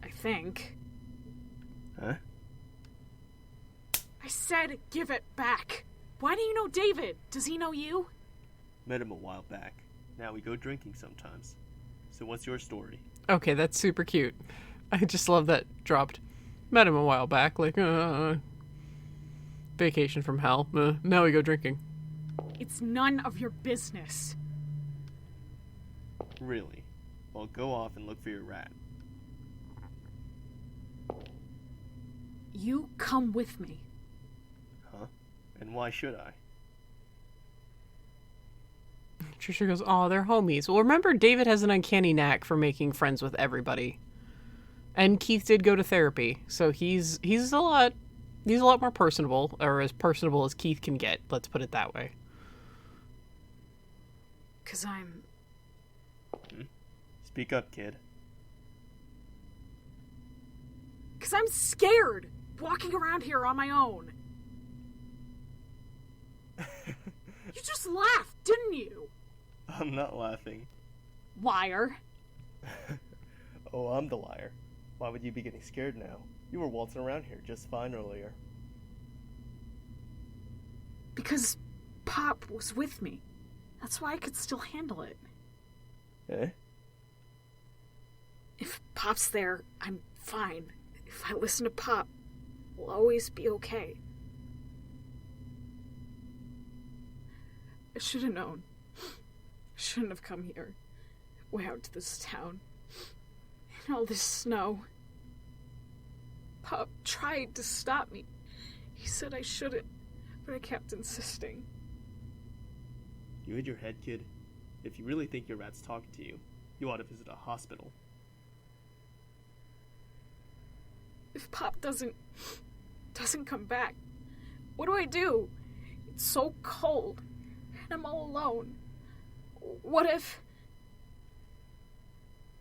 I think. Huh? I said give it back. Why do you know David? Does he know you? Met him a while back. Now we go drinking sometimes. So what's your story? Okay, that's super cute. I just love that dropped. Met him a while back, like, vacation from hell. Now we go drinking. It's none of your business. Really? Well, go off and look for your rat. You come with me. Huh? And why should I? Trisha goes, "Oh, they're homies." Well, remember, David has an uncanny knack for making friends with everybody. And Keith did go to therapy, so he's a lot more personable, or as personable as Keith can get. Let's put it that way. 'Cause I'm... Speak up, kid. 'Cause I'm scared, walking around here on my own. You just laughed, didn't you? I'm not laughing. Liar. Oh, I'm the liar. Why would you be getting scared now? You were waltzing around here just fine earlier. Because Pop was with me. That's why I could still handle it. Eh? If Pop's there, I'm fine. If I listen to Pop, we'll always be okay. I should have known. I shouldn't have come here. Way out to this town. In all this snow. Pop tried to stop me. He said I shouldn't, but I kept insisting. You hit your head, kid? If you really think your rat's talking to you, you ought to visit a hospital. If Pop doesn't come back, what do I do? It's so cold, and I'm all alone. What if...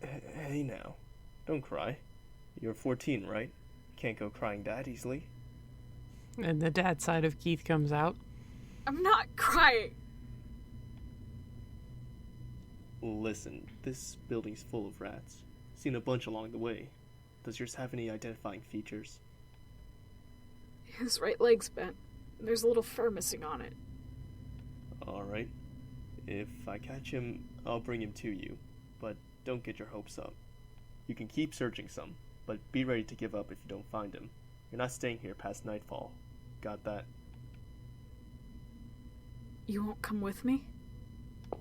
Hey now, don't cry. You're 14, right? Can't go crying that easily. And the dad side of Keith comes out. I'm not crying. Listen, this building's full of rats. Seen a bunch along the way. Does yours have any identifying features? His right leg's bent. There's a little fur missing on it. Alright. If I catch him, I'll bring him to you. But don't get your hopes up. You can keep searching some, but be ready to give up if you don't find him. You're not staying here past nightfall. Got that? You won't come with me?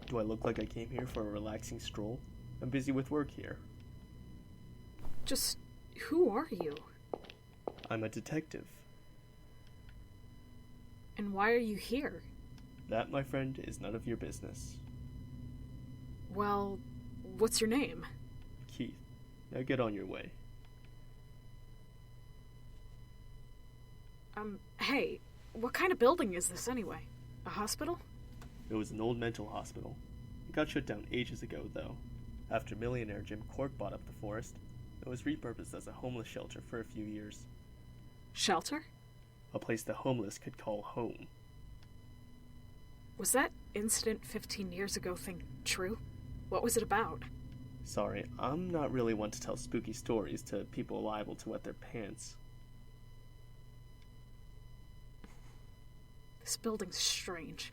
Do I look like I came here for a relaxing stroll? I'm busy with work here. Just, who are you? I'm a detective. And why are you here? That, my friend, is none of your business. Well, what's your name? Keith, now get on your way. Hey, what kind of building is this anyway? A hospital? It was an old mental hospital. It got shut down ages ago, though. After millionaire Jim Cork bought up the forest, it was repurposed as a homeless shelter for a few years. Shelter? A place the homeless could call home. Was that incident 15 years ago thing true? What was it about? Sorry, I'm not really one to tell spooky stories to people liable to wet their pants. This building's strange.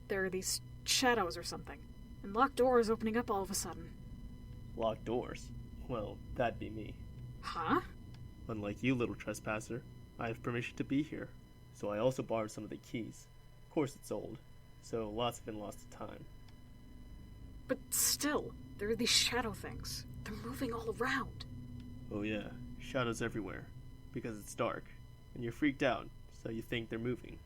There are these shadows or something, and locked doors opening up all of a sudden. Locked doors? Well, that'd be me. Huh? Unlike you, little trespasser, I have permission to be here, so I also borrowed some of the keys. Of course it's old, so lots have been lost to time. But still, there are these shadow things. They're moving all around. Oh yeah, shadows everywhere, because it's dark, and you're freaked out, so you think they're moving.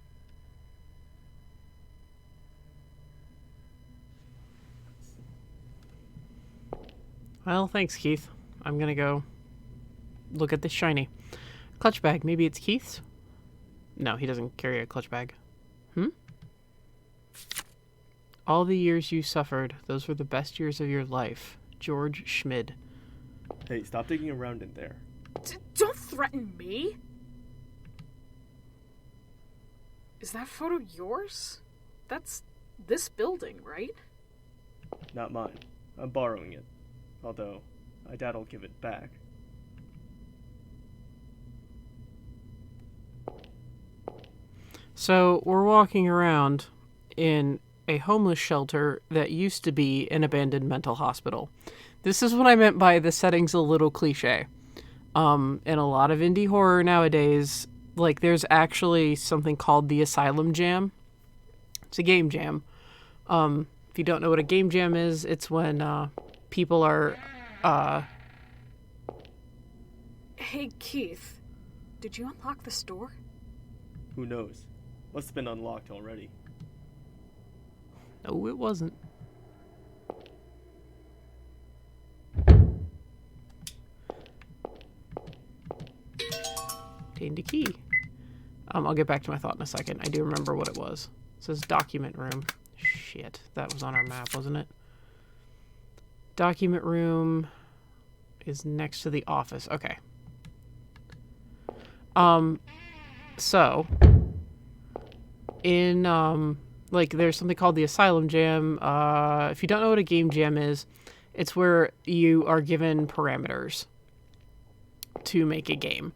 Well, thanks, Keith. I'm gonna go look at this shiny clutch bag. Maybe it's Keith's? No, he doesn't carry a clutch bag. All the years you suffered, those were the best years of your life. George Schmid. Hey, stop digging around in there. Don't threaten me! Is that photo yours? That's this building, right? Not mine. I'm borrowing it. Although, I doubt I'll give it back. So, we're walking around in a homeless shelter that used to be an abandoned mental hospital. This is what I meant by the setting's a little cliche. In a lot of indie horror nowadays, like, there's actually something called the Asylum Jam. It's a game jam. If you don't know what a game jam is, it's when, people are, Hey, Keith. Did you unlock this door? Who knows? Must have been unlocked already. No, it wasn't. Obtained a key. I'll get back to my thought in a second. I do remember what it was. It says document room. Shit, that was on our map, wasn't it? Document room is next to the office. Okay. So in like there's something called the Asylum Jam. If you don't know what a game jam is, it's where you are given parameters to make a game.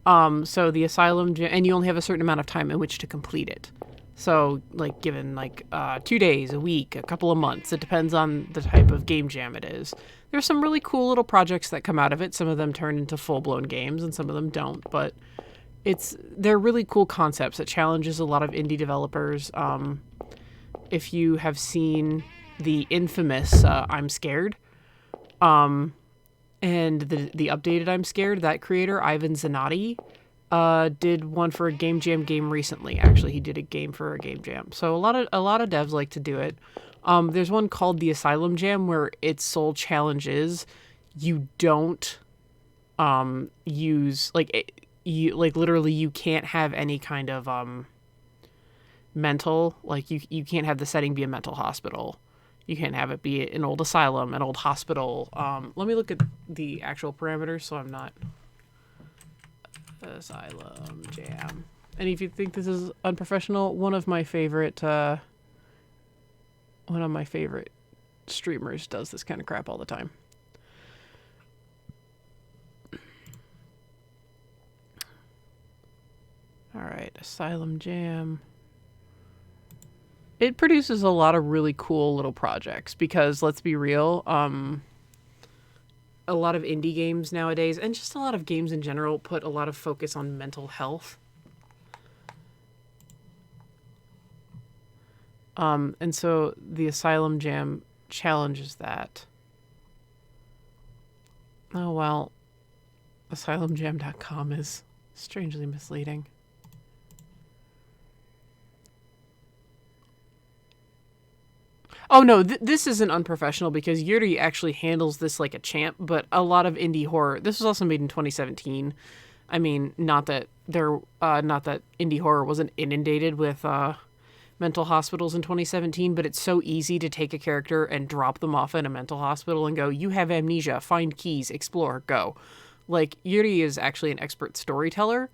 So the Asylum Jam, and you only have a certain amount of time in which to complete it. So, like, given, 2 days, a week, a couple of months. It depends on the type of game jam it is. There's some really cool little projects that come out of it. Some of them turn into full-blown games, and some of them don't. But they're really cool concepts. It challenges a lot of indie developers. If you have seen the infamous I'm Scared, and the updated I'm Scared, that creator, Ivan Zanotti, did one for a game jam game recently. Actually, he did a game for a game jam. So a lot of devs like to do it. There's one called the Asylum Jam where its sole challenge is you don't use literally you can't have any kind of mental, you can't have the setting be a mental hospital. You can't have it be an old asylum, an old hospital. Let me look at the actual parameters so I'm not... Asylum Jam. And if you think this is unprofessional, one of my favorite streamers does this kind of crap all the time. All right, Asylum Jam. It produces a lot of really cool little projects because, let's be real, a lot of indie games nowadays, and just a lot of games in general, put a lot of focus on mental health. And so the Asylum Jam challenges that. Oh, well, asylumjam.com is strangely misleading. Oh no, this isn't unprofessional because Yuri actually handles this like a champ, but a lot of indie horror. This was also made in 2017. I mean, not that indie horror wasn't inundated with mental hospitals in 2017, but it's so easy to take a character and drop them off in a mental hospital and go, "You have amnesia, find keys, explore, go." Like, Yuri is actually an expert storyteller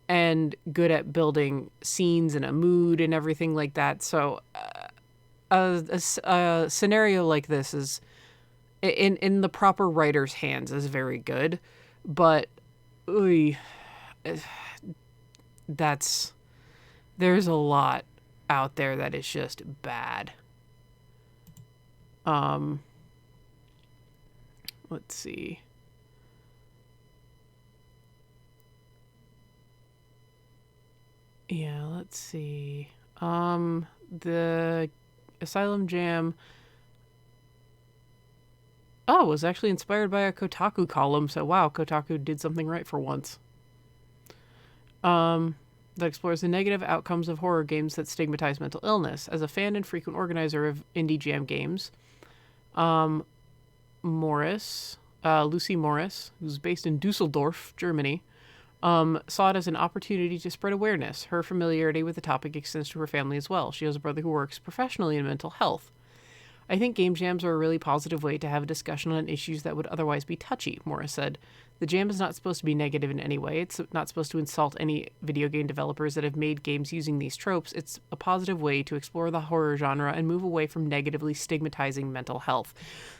and good at building scenes and a mood and everything like that. So a scenario like this is in the proper writer's hands is very good, but there's a lot out there that is just bad. Let's see. Yeah, let's see. The Asylum Jam was actually inspired by a Kotaku column, so wow, Kotaku did something right for once. That explores the negative outcomes of horror games that stigmatize mental illness. As a fan and frequent organizer of indie jam games, Lucy Morris, who's based in Dusseldorf, Germany, saw it as an opportunity to spread awareness. Her familiarity with the topic extends to her family as well. She has a brother who works professionally in mental health. I think game jams are a really positive way to have a discussion on issues that would otherwise be touchy, Morris said. The jam is not supposed to be negative in any way. It's not supposed to insult any video game developers that have made games using these tropes. It's a positive way to explore the horror genre and move away from negatively stigmatizing mental health.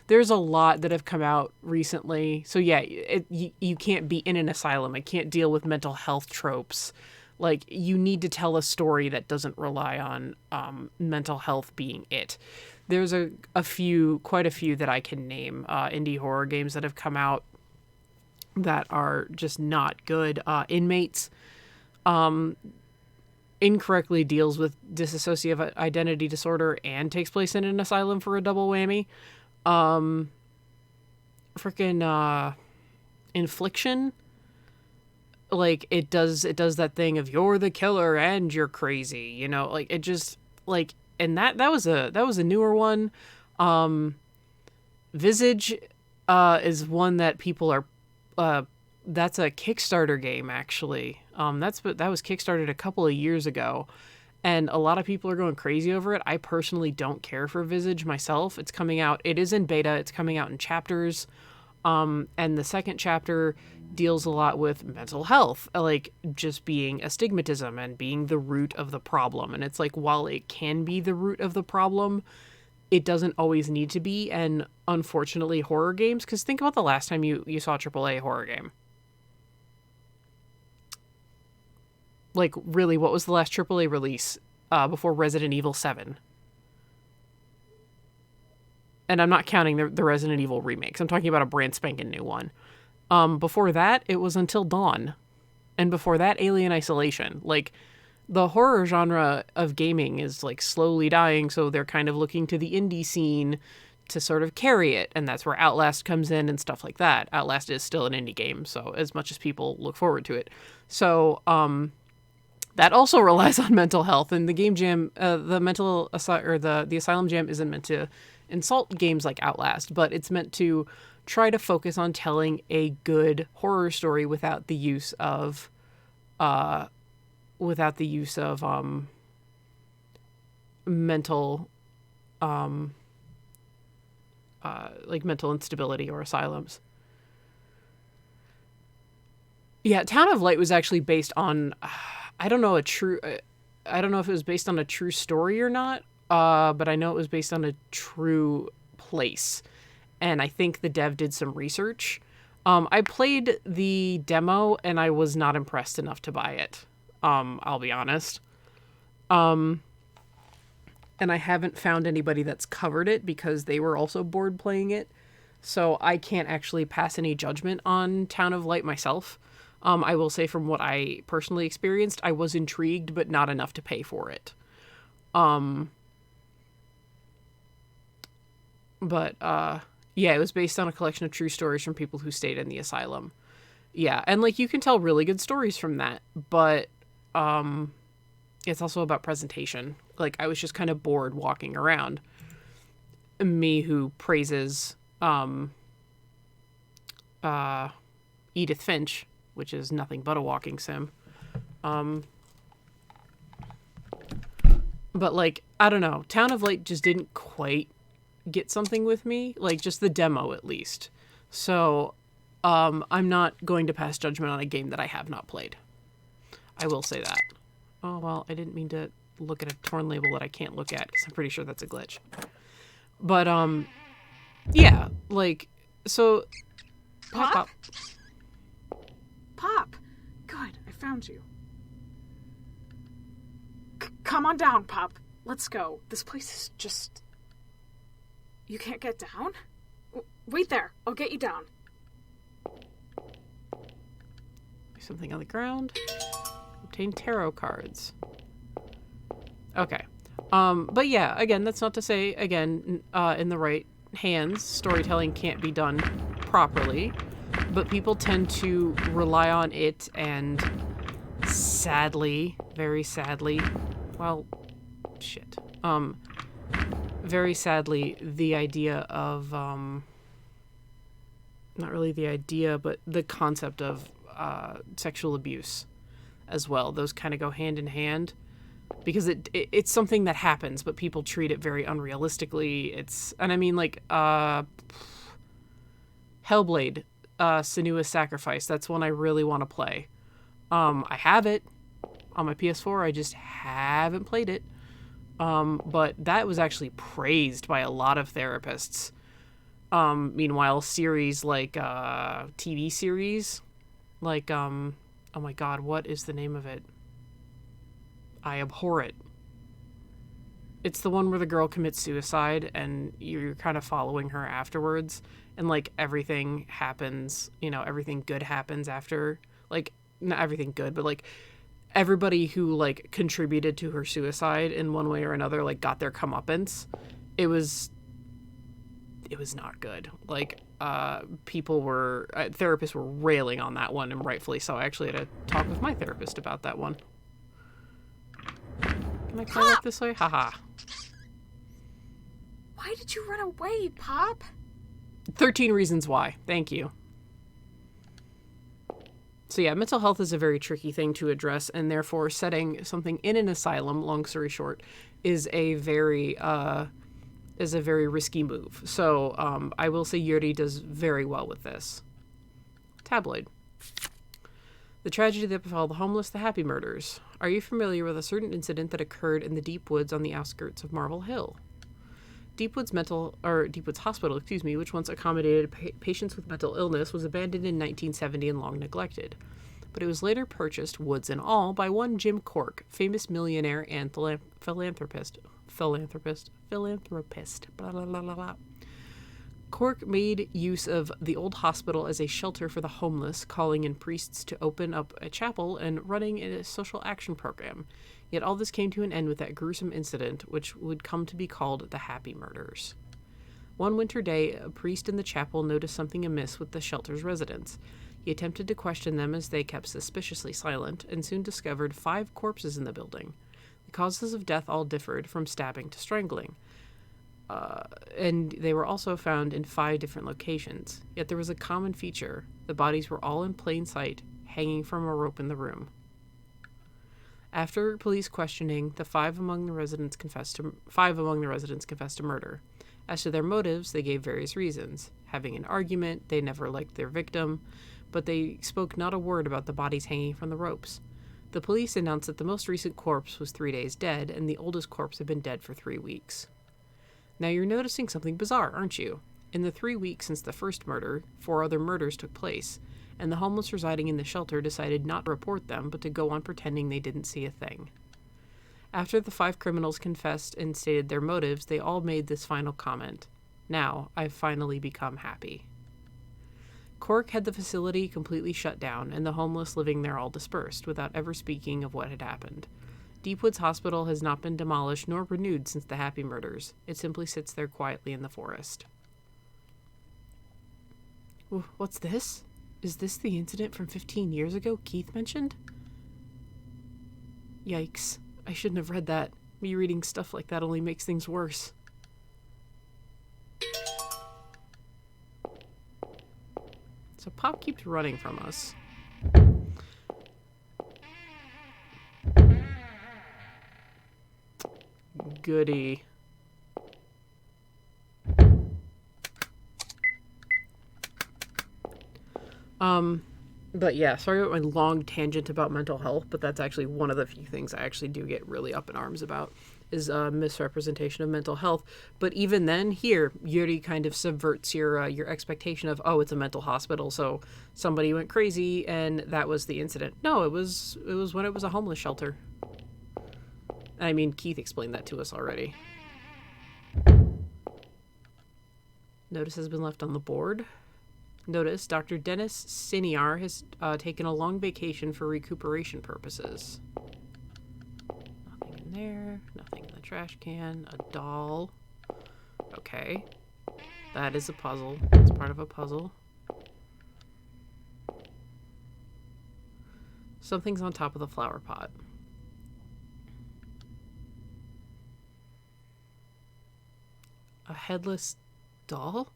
There's a lot that have come out recently. So yeah, you can't be in an asylum. It can't deal with mental health tropes. Like, you need to tell a story that doesn't rely on mental health being it. There's quite a few that I can name, indie horror games that have come out that are just not good. Inmates incorrectly deals with dissociative identity disorder and takes place in an asylum for a double whammy. Infliction, like, it does that thing of you're the killer and you're crazy, you know, like, it just, like, and that was a newer one. Visage is one that people are that's a Kickstarter game, actually. That was Kickstarted a couple of years ago, and a lot of people are going crazy over it. I personally don't care for Visage myself. It's coming out. It is in beta. It's coming out in chapters. And the second chapter deals a lot with mental health, like just being astigmatism and being the root of the problem. And it's like, while it can be the root of the problem, it doesn't always need to be. And unfortunately, horror games, because think about the last time you saw a AAA horror game. Like, really, what was the last AAA release before Resident Evil 7? And I'm not counting the Resident Evil remakes. I'm talking about a brand spanking new one. Before that, it was Until Dawn. And before that, Alien Isolation. Like, the horror genre of gaming is, like, slowly dying, so they're kind of looking to the indie scene to sort of carry it. And that's where Outlast comes in and stuff like that. Outlast is still an indie game, so as much as people look forward to it. So, that also relies on mental health. And the game jam, the Asylum Jam isn't meant to insult games like Outlast, but it's meant to try to focus on telling a good horror story without the use of mental like mental instability or asylums. Yeah, Town of Light was actually based on I don't know if it was based on a true story or not, but I know it was based on a true place. And I think the dev did some research. I played the demo and I was not impressed enough to buy it. I'll be honest. And I haven't found anybody that's covered it because they were also bored playing it. So I can't actually pass any judgment on Town of Light myself. I will say from what I personally experienced, I was intrigued, but not enough to pay for it. Yeah, it was based on a collection of true stories from people who stayed in the asylum. Yeah, and like you can tell really good stories from that, but it's also about presentation. Like I was just kind of bored walking around. Me who praises Edith Finch, which is nothing but a walking sim. But like, I don't know, Town of Light just didn't quite get something with me, like just the demo at least. So I'm not going to pass judgment on a game that I have not played. I will say that. Oh well, I didn't mean to look at a torn label that I can't look at because I'm pretty sure that's a glitch. But yeah, like so. Pop. Pop. Good, I found you. Come on down, Pop. Let's go. This place is just... You can't get down? Wait there. I'll get you down. Something on the ground. Obtain tarot cards. Okay. But yeah, again, that's not to say, again, in the right hands, storytelling can't be done properly. But people tend to rely on it and sadly, very sadly, well, shit. Very sadly, the idea of, not really the idea, but the concept of sexual abuse as well. Those kind of go hand in hand because it's something that happens, but people treat it very unrealistically. And I mean, like, Hellblade, Senua's Sacrifice. That's one I really want to play. I have it on my PS4. I just haven't played it. But that was actually praised by a lot of therapists. Meanwhile, series like TV series, like oh my god, what is the name of it? I abhor it. It's the one where the girl commits suicide and you're kind of following her afterwards, and like everything happens, everything good happens after, like not everything good, but like everybody who like contributed to her suicide in one way or another like got their comeuppance. It was not good. Like therapists were railing on that one, and rightfully so. I actually had to talk with my therapist about that one. Can I climb up this way? Haha. Why did you run away, Pop? 13 Reasons Why. Thank you. So yeah, mental health is a very tricky thing to address, and therefore setting something in an asylum, long story short, is a very risky move. So I will say Yuri does very well with this. Tabloid. The tragedy that befell the homeless, the Happy Murders. Are you familiar with a certain incident that occurred in the Deep Woods on the outskirts of Marble Hill? Deep Woods Hospital, which once accommodated patients with mental illness, was abandoned in 1970 and long neglected. But it was later purchased, woods and all, by one Jim Cork, famous millionaire and philanthropist. Blah, blah, blah, blah. Cork made use of the old hospital as a shelter for the homeless, calling in priests to open up a chapel and running a social action program. Yet all this came to an end with that gruesome incident, which would come to be called the Happy Murders. One winter day, a priest in the chapel noticed something amiss with the shelter's residents. He attempted to question them as they kept suspiciously silent, and soon discovered 5 corpses in the building. The causes of death all differed, from stabbing to strangling. And they were also found in 5 different locations. Yet there was a common feature. The bodies were all in plain sight, hanging from a rope in the room. After police questioning, the 5 among the residents confessed to murder. As to their motives, they gave various reasons. Having an argument, they never liked their victim, but they spoke not a word about the bodies hanging from the ropes. The police announced that the most recent corpse was 3 days dead, and the oldest corpse had been dead for 3 weeks. Now you're noticing something bizarre, aren't you? In the 3 weeks since the first murder, 4 other murders took place, and the homeless residing in the shelter decided not to report them, but to go on pretending they didn't see a thing. After the 5 criminals confessed and stated their motives, they all made this final comment. Now, I've finally become happy. Cork had the facility completely shut down, and the homeless living there all dispersed, without ever speaking of what had happened. Deepwoods Hospital has not been demolished nor renewed since the Happy murders. It simply sits there quietly in the forest. What's this? Is this the incident from 15 years ago Keith mentioned? Yikes. I shouldn't have read that. Me reading stuff like that only makes things worse. So Pop keeps running from us. Goody. But yeah, sorry about my long tangent about mental health, but that's actually one of the few things I actually do get really up in arms about, is misrepresentation of mental health. But even then, here, Yuri kind of subverts your expectation of, oh, it's a mental hospital, so somebody went crazy and that was the incident. No, it was when it was a homeless shelter. I mean, Keith explained that to us already. Notice has been left on the board. Notice Dr. Dennis Siniar has taken a long vacation for recuperation purposes. Nothing in there. Nothing in the trash can. A doll. Okay. That is a puzzle. It's part of a puzzle. Something's on top of the flower pot. A headless doll?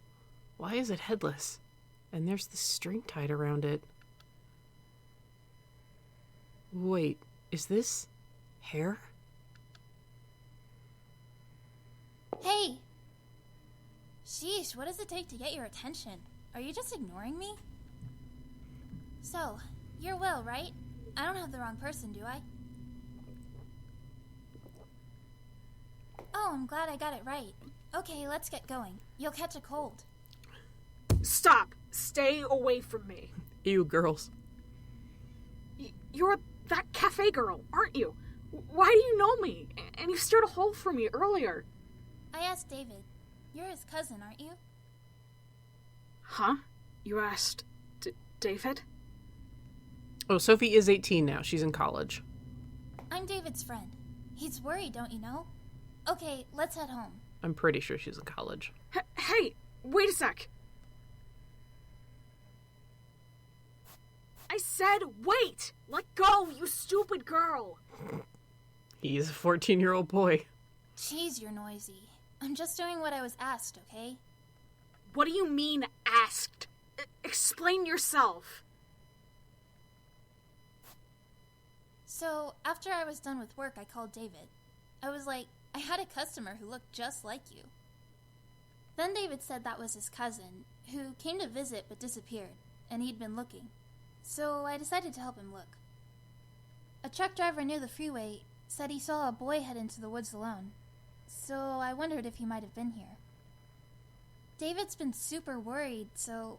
Why is it headless? And there's the string tied around it. Wait, is this hair? Hey! Sheesh, what does it take to get your attention? Are you just ignoring me? So, you're Will, right? I don't have the wrong person, do I? Oh, I'm glad I got it right. Okay, let's get going. You'll catch a cold. Stop! Stay away from me. Ew, girls. You're that cafe girl, aren't you? Why do you know me? And you stirred a hole for me earlier. I asked David. You're his cousin, aren't you? Huh? You asked David? Oh, Sophie is 18 now. She's in college. I'm David's friend. He's worried, don't you know? Okay, let's head home. I'm pretty sure she's in college. Hey, wait a sec. I said wait! Let go, you stupid girl! He's a 14-year-old boy. Jeez, you're noisy. I'm just doing what I was asked, okay? What do you mean, asked? Explain yourself. So, after I was done with work, I called David. I was like, I had a customer who looked just like you. Then David said that was his cousin, who came to visit but disappeared, and he'd been looking. So I decided to help him look. A truck driver near the freeway said he saw a boy head into the woods alone, so I wondered if he might have been here. David's been super worried, so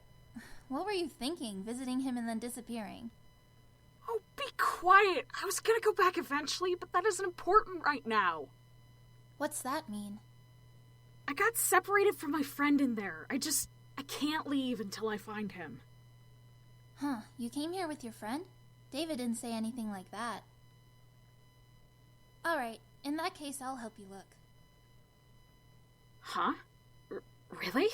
what were you thinking, visiting him and then disappearing? Oh, be quiet. I was gonna go back eventually, but that isn't important right now. What's that mean? I got separated from my friend in there. I can't leave until I find him. Huh, you came here with your friend? David didn't say anything like that. Alright, in that case, I'll help you look. Huh? Really?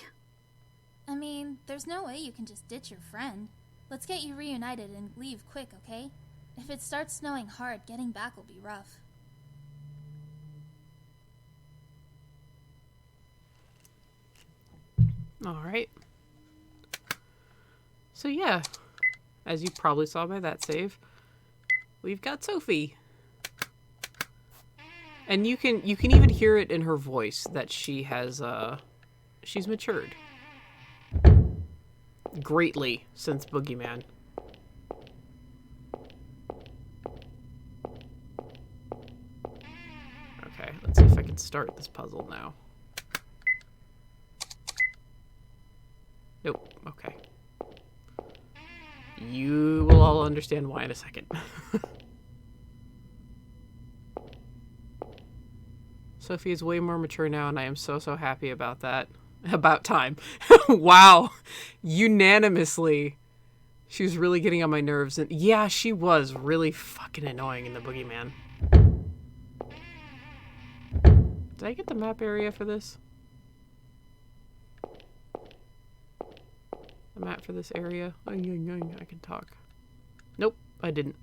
I mean, there's no way you can just ditch your friend. Let's get you reunited and leave quick, okay? If it starts snowing hard, getting back will be rough. Alright. So yeah, as you probably saw by that save, we've got Sophie. And you can even hear it in her voice that she has she's matured greatly since Boogeyman. Okay, let's see if I can start this puzzle now. Nope. Okay. You will all understand why in a second. Sophie is way more mature now, and I am so happy about that. About time. Wow. Unanimously. She was really getting on my nerves. And yeah, she was really fucking annoying in the Boogeyman. Did I get the map area for this? The map for this area? I can talk. Nope, I didn't.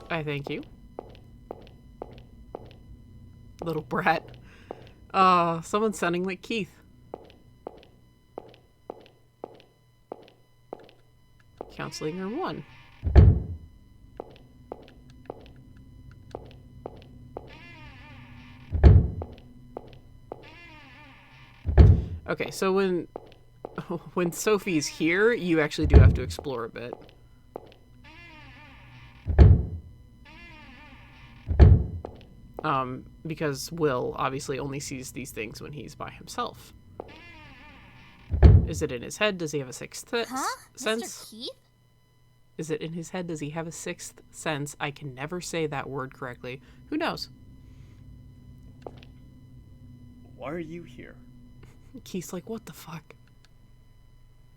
I thank you. Little brat. Someone's sounding like Keith. Counseling room 1. Okay, so when Sophie's here, you actually do have to explore a bit. Because Will obviously only sees these things when he's by himself. Is it in his head? Does he have a sixth sense? Mr. Keith? Is it in his head? Does he have a sixth sense? I can never say that word correctly. Who knows? Why are you here? Keith's like, what the fuck?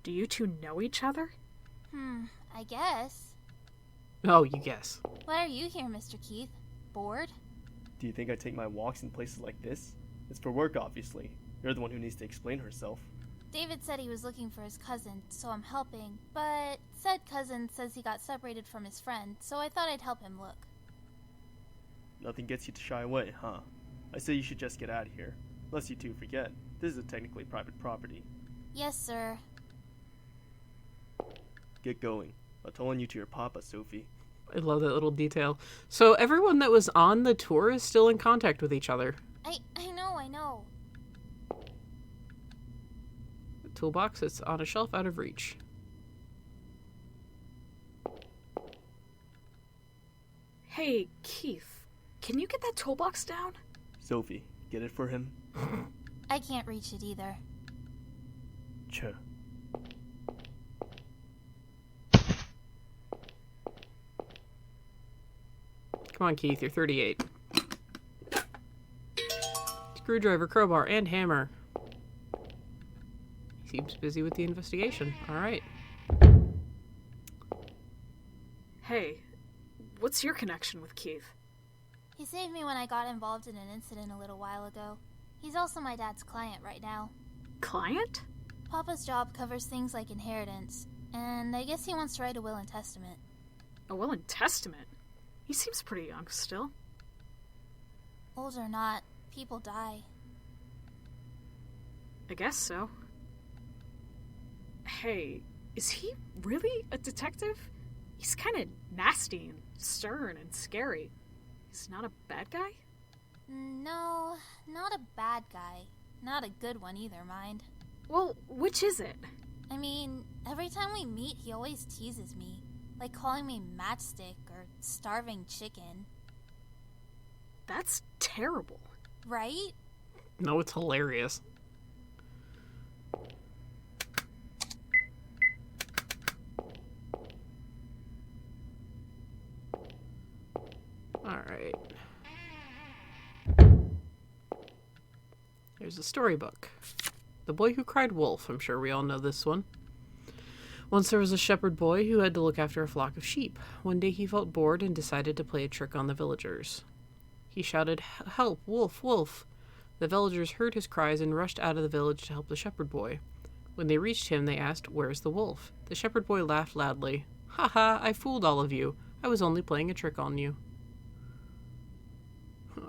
Do you two know each other? I guess. Oh, you guess. Why are you here, Mr. Keith? Bored? Do you think I take my walks in places like this? It's for work, obviously. You're the one who needs to explain herself. David said he was looking for his cousin, so I'm helping. But said cousin says he got separated from his friend, so I thought I'd help him look. Nothing gets you to shy away, huh? I say you should just get out of here. Lest you two forget, this is technically private property. Yes, sir. Get going. I'll tell on you to your papa, Sophie. I love that little detail. So everyone that was on the tour is still in contact with each other. I know. The toolbox is on a shelf out of reach. Hey, Keith, can you get that toolbox down? Sophie, get it for him? I can't reach it either. Sure. Come on, Keith, you're 38. Screwdriver, crowbar, and hammer. He seems busy with the investigation. Alright. Hey, what's your connection with Keith? He saved me when I got involved in an incident a little while ago. He's also my dad's client right now. Client? Papa's job covers things like inheritance, and I guess he wants to write a will and testament. A will and testament? He seems pretty young still. Old or not, people die. I guess so. Hey, is he really a detective? He's kind of nasty and stern and scary. He's not a bad guy? No, not a bad guy. Not a good one either, mind. Well, which is it? I mean, every time we meet, he always teases me. Like calling me matchstick or starving chicken. That's terrible. Right? No, it's hilarious. Alright. Here's a storybook. The Boy Who Cried Wolf. I'm sure we all know this one. Once there was a shepherd boy who had to look after a flock of sheep. One day he felt bored and decided to play a trick on the villagers. He shouted, "Help, wolf, wolf!" The villagers heard his cries and rushed out of the village to help the shepherd boy. When they reached him, they asked, "Where's the wolf?" The shepherd boy laughed loudly. "Ha ha, I fooled all of you. I was only playing a trick on you."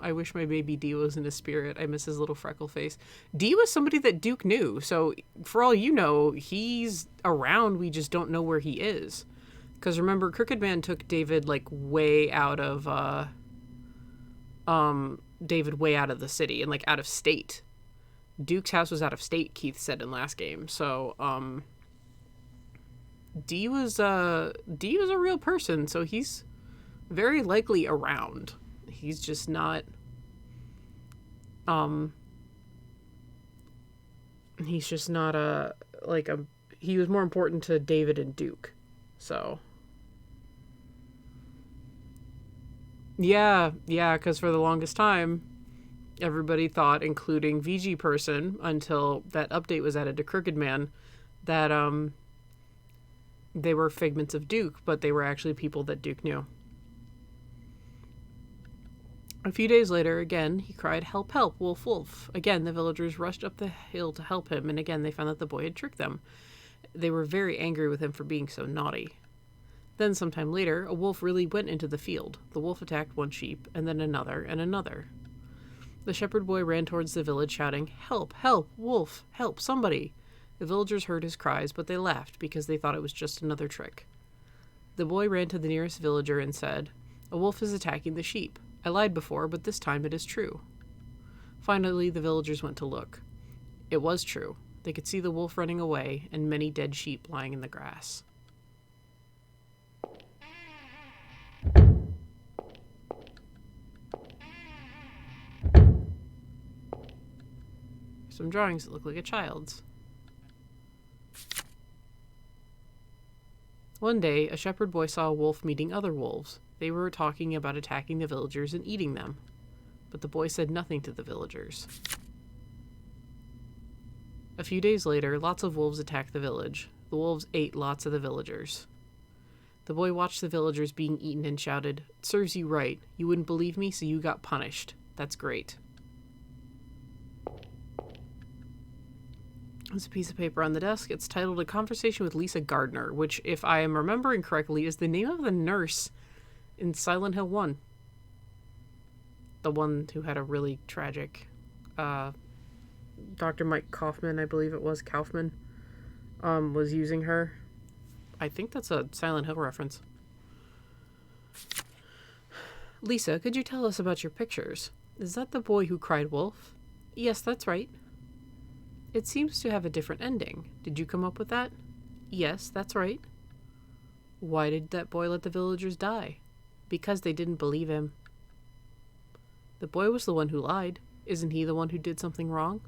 I wish my baby Dee was in a spirit. I miss his little freckle face. Dee was somebody that Duke knew, so for all you know, he's around, we just don't know where he is. Because remember, Crooked Man took David, like, way out of, David way out of the city and, like, out of state. Duke's house was out of state, Keith said in last game, so, Dee was a real person, so he's very likely around. He's just not, He's just not he was more important to David and Duke. So. Yeah, because for the longest time, everybody thought, including VG Person, until that update was added to Crooked Man, that they were figments of Duke, but they were actually people that Duke knew. A few days later, again, he cried, "Help, help, Wolf, Wolf." Again, the villagers rushed up the hill to help him, and again, they found that the boy had tricked them. They were very angry with him for being so naughty. Then, sometime later, a wolf really went into the field. The wolf attacked one sheep, and then another, and another. The shepherd boy ran towards the village, shouting, "Help, help, Wolf, help, somebody." The villagers heard his cries, but they laughed because they thought it was just another trick. The boy ran to the nearest villager and said, "A wolf is attacking the sheep. I lied before, but this time it is true." Finally, the villagers went to look. It was true. They could see the wolf running away and many dead sheep lying in the grass. Some drawings that look like a child's. One day, a shepherd boy saw a wolf meeting other wolves. They were talking about attacking the villagers and eating them. But the boy said nothing to the villagers. A few days later, lots of wolves attacked the village. The wolves ate lots of the villagers. The boy watched the villagers being eaten and shouted, "It serves you right. You wouldn't believe me, so you got punished. That's great." There's a piece of paper on the desk. It's titled "A Conversation with Lisa Gardner," which, if I am remembering correctly, is the name of the nurse in Silent Hill 1. The one who had a really tragic... Dr. Mike Kaufman, I believe it was, Kaufman, was using her. I think that's a Silent Hill reference. "Lisa, could you tell us about your pictures? Is that the boy who cried wolf?" "Yes, that's right." "It seems to have a different ending. Did you come up with that?" "Yes, that's right." "Why did that boy let the villagers die?" "Because they didn't believe him." "The boy was the one who lied. Isn't he the one who did something wrong?"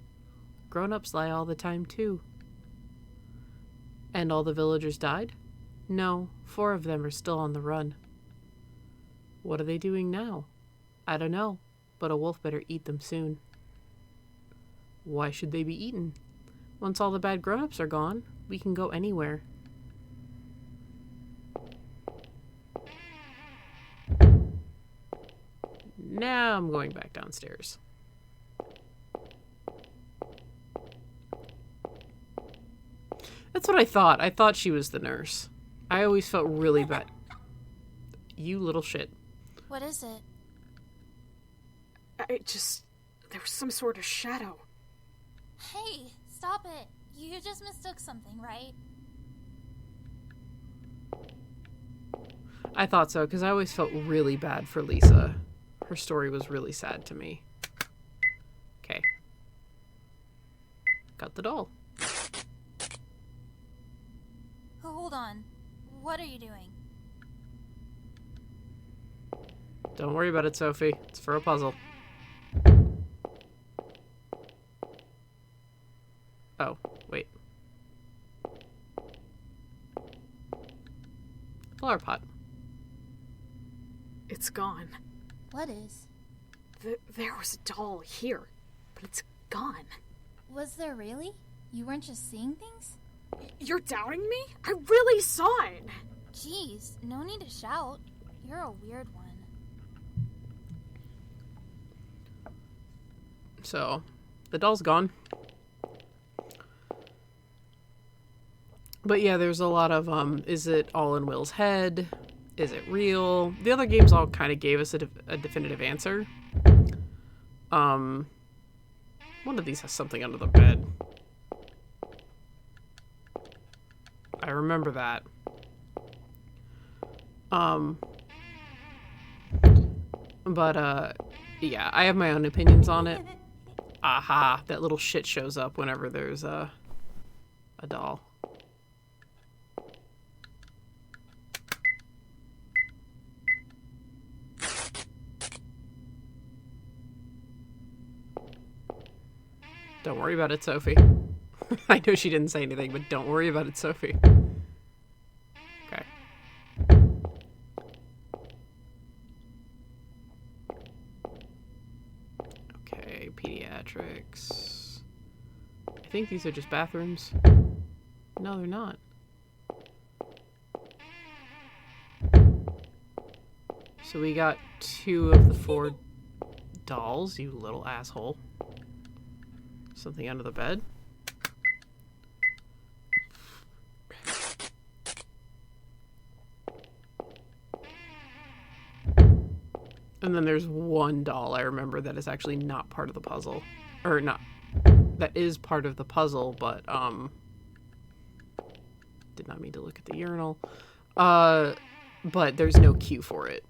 "Grown-ups lie all the time, too." "And all the villagers died?" "No, 4 of them are still on the run." "What are they doing now?" "I don't know, but a wolf better eat them soon." "Why should they be eaten?" "Once all the bad grown-ups are gone, we can go anywhere." Now I'm going back downstairs. That's what I thought. I thought she was the nurse. I always felt really bad. You little shit. What is it? There was some sort of shadow. Hey, stop it. You just mistook something, right? I thought so, because I always felt really bad for Lisa. Her story was really sad to me. Okay. Got the doll. Hold on. What are you doing? Don't worry about it, Sophie. It's for a puzzle. Oh, wait. Flower pot. It's gone. What is? There was a doll here, but it's gone. Was there really? You weren't just seeing things? You're doubting me? I really saw it. Jeez, no need to shout. You're a weird one. So, the doll's gone. But yeah, there's a lot of, is it all in Will's head? Is it real? The other games all kind of gave us a definitive answer. One of these has something under the bed. I remember that. Yeah, I have my own opinions on it. Aha, that little shit shows up whenever there's a doll. Don't worry about it, Sophie. I know she didn't say anything, but don't worry about it, Sophie. Okay. Okay, pediatrics. I think these are just bathrooms. No, they're not. So we got 2 of the 4 dolls, you little asshole. Something under the bed. And then there's 1 doll I remember that is actually not part of the puzzle. Or not. That is part of the puzzle, but, did not mean to look at the urinal. But there's no cue for it.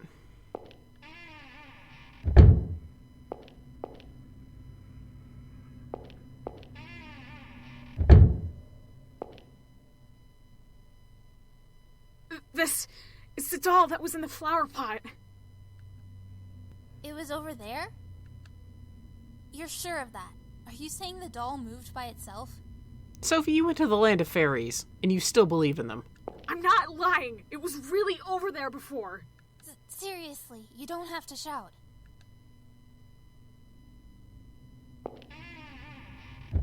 This is the doll that was in the flower pot. It was over there? You're sure of that? Are you saying the doll moved by itself? Sophie, you went to the land of fairies, and you still believe in them. I'm not lying. It was really over there before. Seriously, you don't have to shout.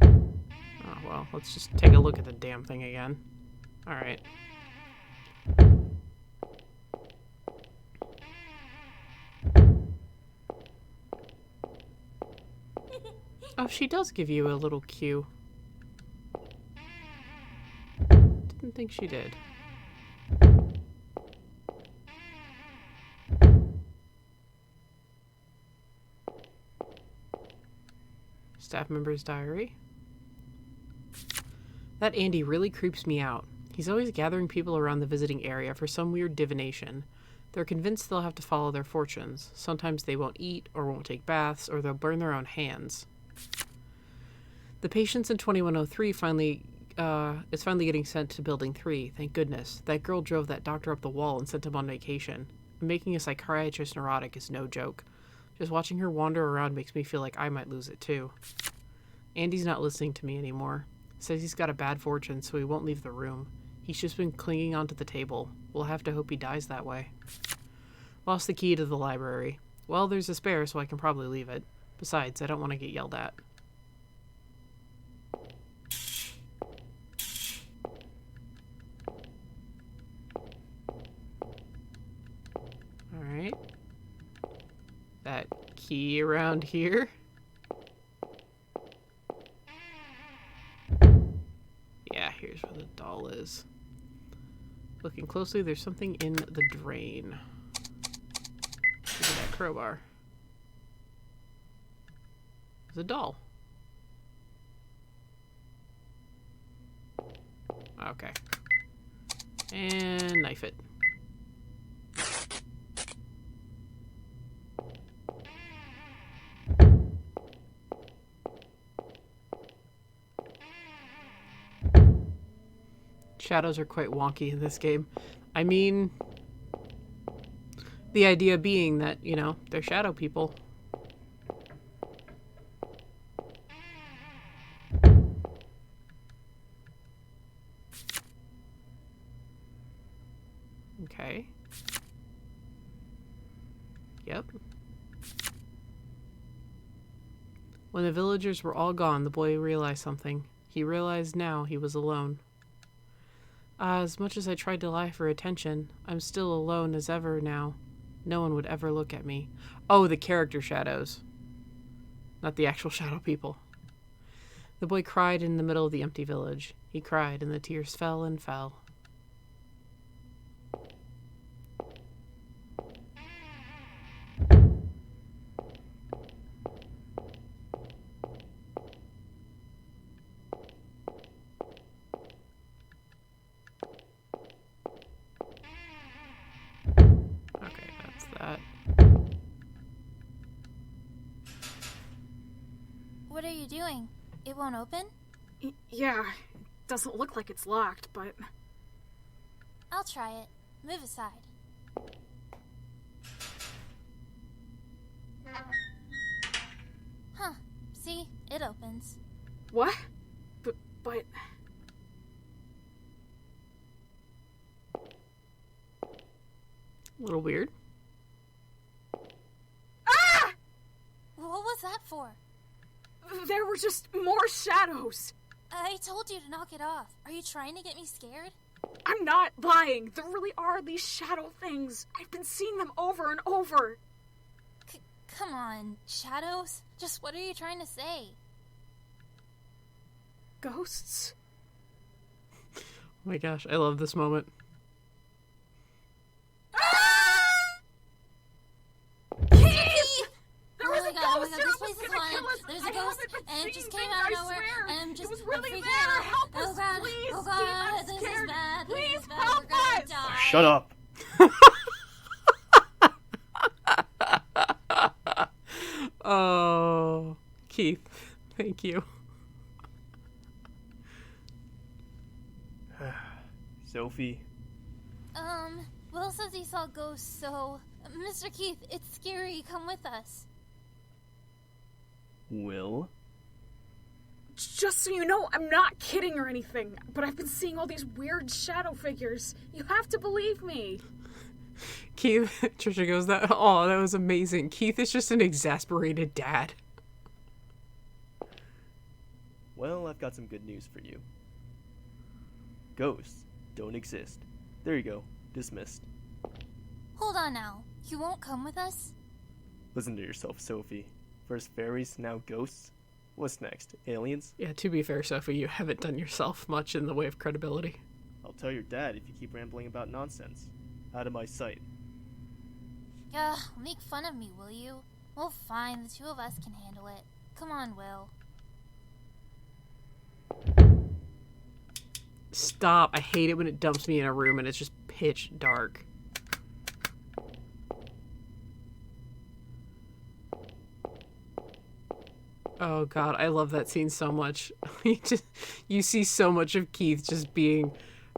Oh, well, let's just take a look at the damn thing again. Alright. Oh, she does give you a little cue. Didn't think she did. Staff member's diary. That Andy really creeps me out. He's always gathering people around the visiting area for some weird divination. They're convinced they'll have to follow their fortunes. Sometimes they won't eat, or won't take baths, or they'll burn their own hands. The patients in 2103 is finally getting sent to Building 3, thank goodness. That girl drove that doctor up the wall and sent him on vacation. Making a psychiatrist neurotic is no joke. Just watching her wander around makes me feel like I might lose it too. Andy's not listening to me anymore. Says he's got a bad fortune, so he won't leave the room. He's just been clinging onto the table. We'll have to hope he dies that way. Lost the key to the library. Well, there's a spare, so I can probably leave it. Besides, I don't want to get yelled at. Alright. That key around here. Yeah, here's where the doll is. Looking closely, there's something in the drain. Look at that crowbar. There's a doll. Okay. And knife it. Shadows are quite wonky in this game. I mean, the idea being that, you know, they're shadow people. Okay. Yep. When the villagers were all gone, the boy realized something. He realized now he was alone. As much as I tried to lie for attention, I'm still alone as ever now. No one would ever look at me. Oh, the character shadows. Not the actual shadow people. The boy cried in the middle of the empty village. He cried, and the tears fell and fell. What are you doing? It won't open? Yeah, it doesn't look like it's locked, but... I'll try it. Move aside. Huh. See? It opens. What? But... little weird. Ah! What was that for? There were just more shadows. I told you to knock it off. Are you trying to get me scared? I'm not lying. There really are these shadow things. I've been seeing them over and over. Come on, shadows? Just what are you trying to say? Ghosts? Oh my gosh, I love this moment. There was a ghost! This place is haunted. There's a ghost, and it just came out of nowhere, and I'm just freaking out. Help us, Oh god, please, oh god, Steve, this I'm is scared. bad, Please this is bad, help we're gonna us. die. Shut up. Oh, Keith, thank you. Sophie. Will says he saw ghosts, so... Mr. Keith, it's scary, come with us. Will? Just so you know, I'm not kidding or anything, but I've been seeing all these weird shadow figures. You have to believe me. Keith, Trisha goes, that was amazing. Keith is just an exasperated dad. Well, I've got some good news for you. Ghosts don't exist. There you go. Dismissed. Hold on now. You won't come with us? Listen to yourself, Sophie. First fairies, now ghosts. What's next? Aliens? Yeah, to be fair, Sophie, you haven't done yourself much in the way of credibility. I'll tell your dad if you keep rambling about nonsense. Out of my sight. Make fun of me, will you? Well, fine, the two of us can handle it. Come on, Will. Stop. I hate it when it dumps me in a room and it's just pitch dark. Oh god, I love that scene so much. You see so much of Keith just being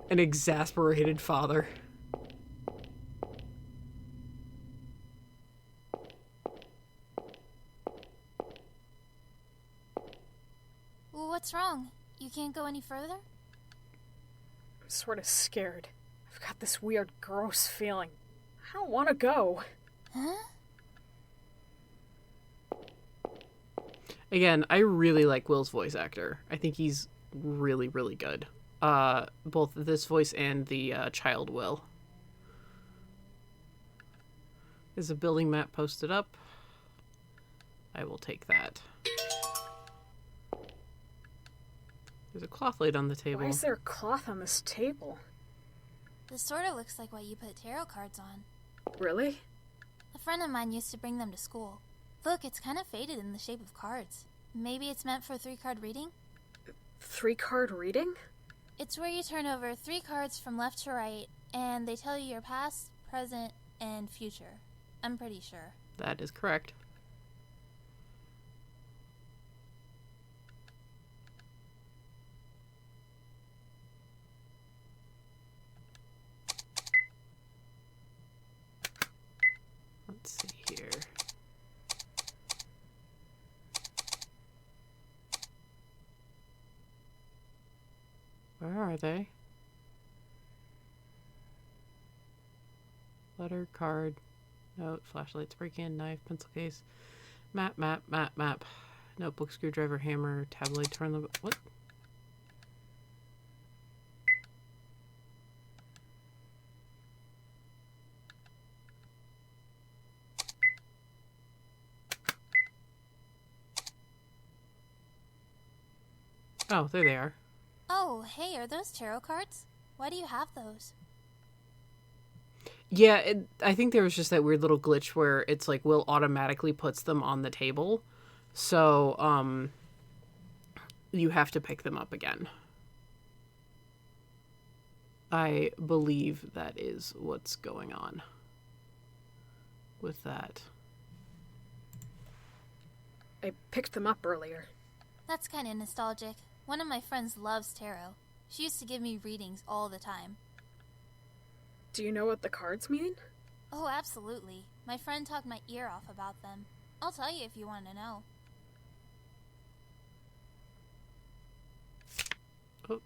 an exasperated father. What's wrong? You can't go any further? I'm sort of scared. I've got this weird, gross feeling. I don't want to go. Huh? Again, I really like Will's voice actor. I think he's really, really good. Both this voice and the child Will. Is a building map posted up? I will take that. There's a cloth laid on the table. Why is there a cloth on this table? This sort of looks like what you put tarot cards on. Really? A friend of mine used to bring them to school. Look, it's kind of faded in the shape of cards. Maybe it's meant for a 3-card reading? 3-card reading? It's where you turn over 3 cards from left to right, and they tell you your past, present, and future. I'm pretty sure. That is correct. Let's see here. Where are they? Letter, card, note, flashlight, spray can, knife, pencil case, map, notebook, screwdriver, hammer, tabloid, turn the... What? Oh, there they are. Oh, hey, are those tarot cards? Why do you have those? Yeah, I think there was just that weird little glitch where it's like Will automatically puts them on the table. So, you have to pick them up again. I believe that is what's going on with that. I picked them up earlier. That's kind of nostalgic. One of my friends loves tarot. She used to give me readings all the time. Do you know what the cards mean? Oh, absolutely. My friend talked my ear off about them. I'll tell you if you want to know. Oh.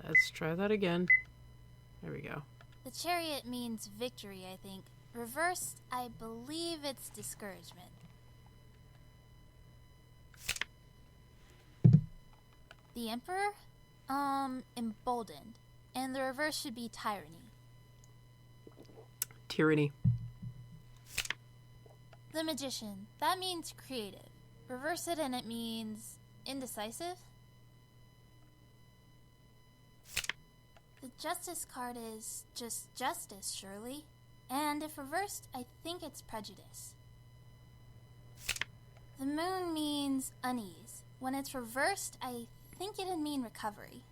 Let's try that again. There we go. The chariot means victory, I think. Reversed, I believe it's discouragement. The Emperor? Emboldened. And the reverse should be tyranny. Tyranny. The Magician. That means creative. Reverse it and it means indecisive. The Justice card is just justice, surely. And if reversed, I think it's prejudice. The Moon means unease. When it's reversed, I think it'd mean recovery.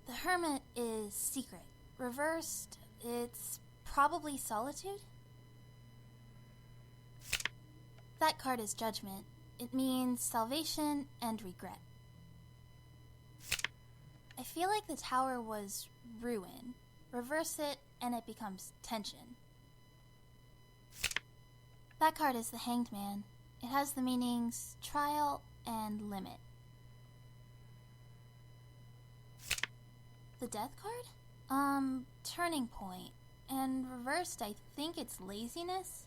The Hermit is secret. Reversed, it's probably solitude. That card is Judgment. It means salvation and regret. I feel like the Tower was ruin. Reverse it and it becomes tension. That card is the Hanged Man. It has the meanings trial and limit. The Death card? Turning point. And reversed, I think it's laziness.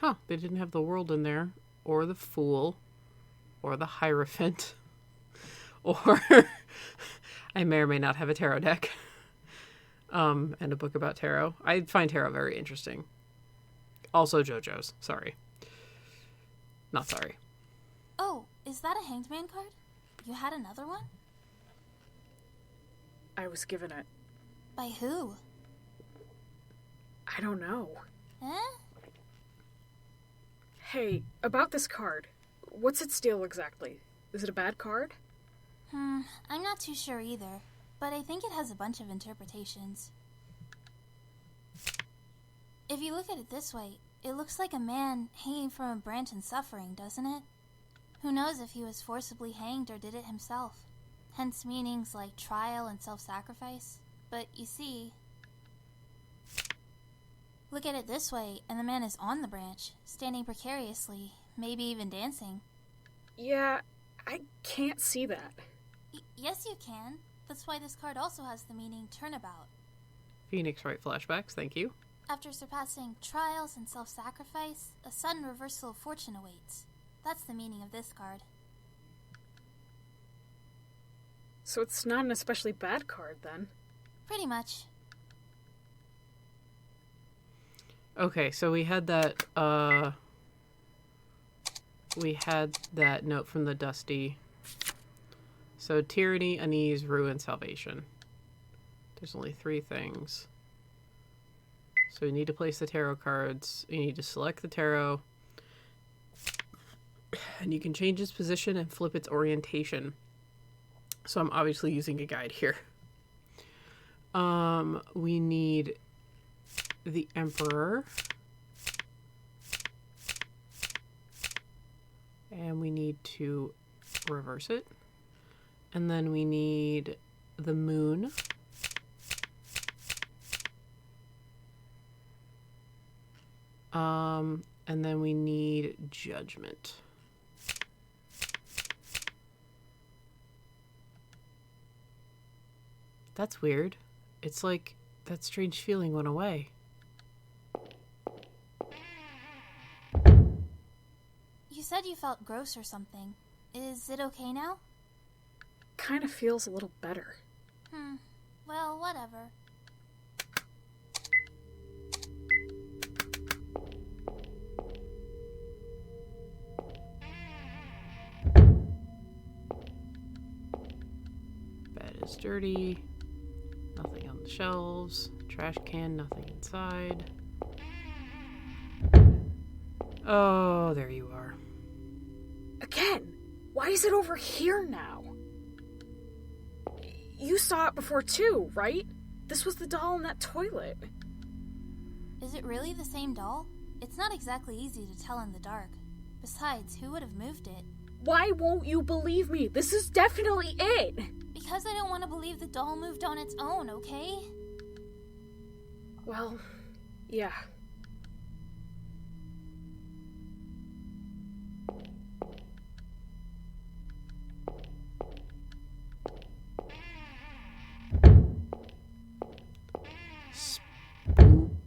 Huh, they didn't have the World in there, or the Fool, or the Hierophant, or I may or may not have a tarot deck, and a book about tarot. I find tarot very interesting. Also JoJo's, sorry. Not sorry. Oh, is that a Hanged Man card? You had another one? I was given it. By who? I don't know. Eh? Hey, about this card. What's its deal exactly? Is it a bad card? I'm not too sure either, but I think it has a bunch of interpretations. If you look at it this way, it looks like a man hanging from a branch and suffering, doesn't it? Who knows if he was forcibly hanged or did it himself? Hence meanings like trial and self-sacrifice. But you see, look at it this way, and the man is on the branch, standing precariously, maybe even dancing. Yeah, I can't see that. Yes, you can. That's why this card also has the meaning turnabout. Phoenix Wright flashbacks, thank you. After surpassing trials and self-sacrifice, a sudden reversal of fortune awaits. That's the meaning of this card. So it's not an especially bad card, then? Pretty much. Okay, so we had that note from the Dusty. So tyranny, unease, ruin, salvation. There's only 3 things. So you need to place the tarot cards. You need to select the tarot. And you can change its position and flip its orientation. So I'm obviously using a guide here. We need the Emperor. And we need to reverse it. And then we need the Moon. And then we need Judgment. That's weird. It's like that strange feeling went away. You said you felt gross or something. Is it okay now? Kind of feels a little better. Well, whatever. Bed is dirty. Nothing on the shelves. Trash can, nothing inside. Oh, there you are. Again! Why is it over here now? You saw it before too, right? This was the doll in that toilet. Is it really the same doll? It's not exactly easy to tell in the dark. Besides, who would have moved it? Why won't you believe me? This is definitely it! Because I don't want to believe the doll moved on its own, okay? Well, yeah.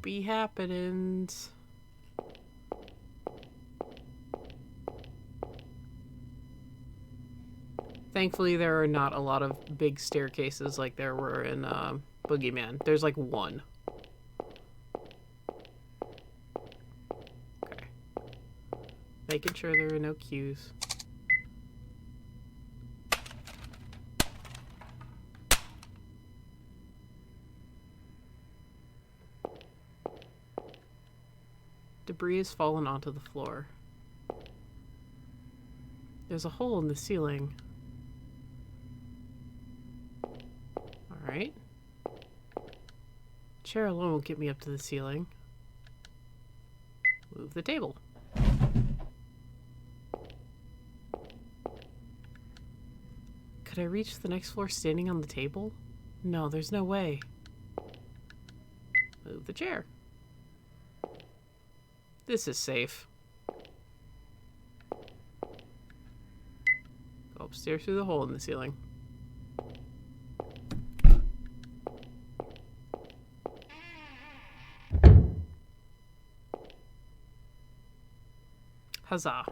be happenings. Thankfully, there are not a lot of big staircases like there were in Boogeyman. There's like one. Okay. Making sure there are no queues. Debris has fallen onto the floor. There's a hole in the ceiling. Alright. Chair alone will get me up to the ceiling. Move the table. Could I reach the next floor standing on the table? No, there's no way. Move the chair. This is safe. Go upstairs through the hole in the ceiling. Huzzah.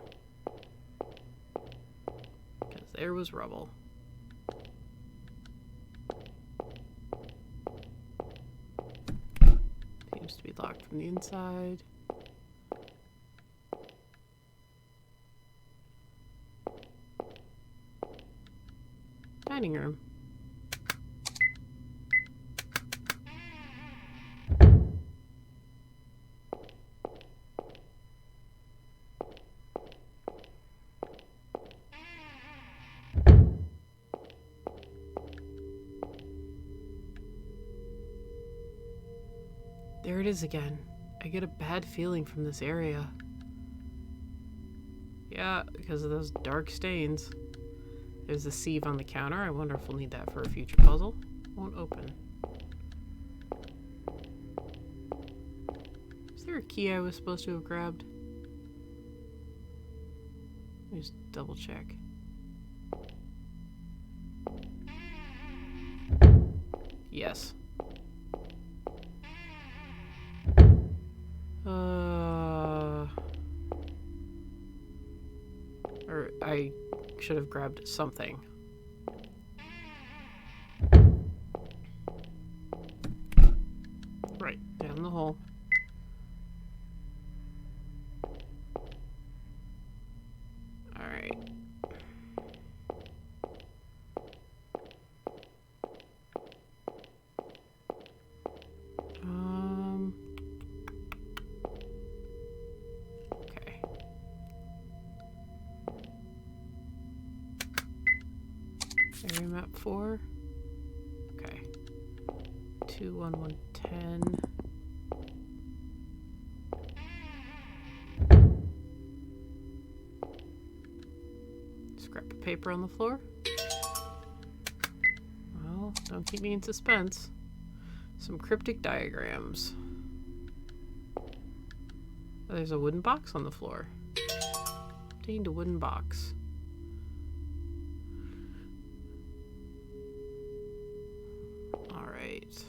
Because there was rubble. Seems to be locked from the inside. Dining room. There it is again. I get a bad feeling from this area. Yeah, because of those dark stains. There's a sieve on the counter. I wonder if we'll need that for a future puzzle. Won't open. Is there a key I was supposed to have grabbed? Let me just double check. Yes. Or I should have grabbed something. Right, down the hole. Alright. Okay. Area map 4. Okay. 21110. Scrap of paper on the floor. Well, don't keep me in suspense. Some cryptic diagrams. There's a wooden box on the floor. Obtained a wooden box. Alright.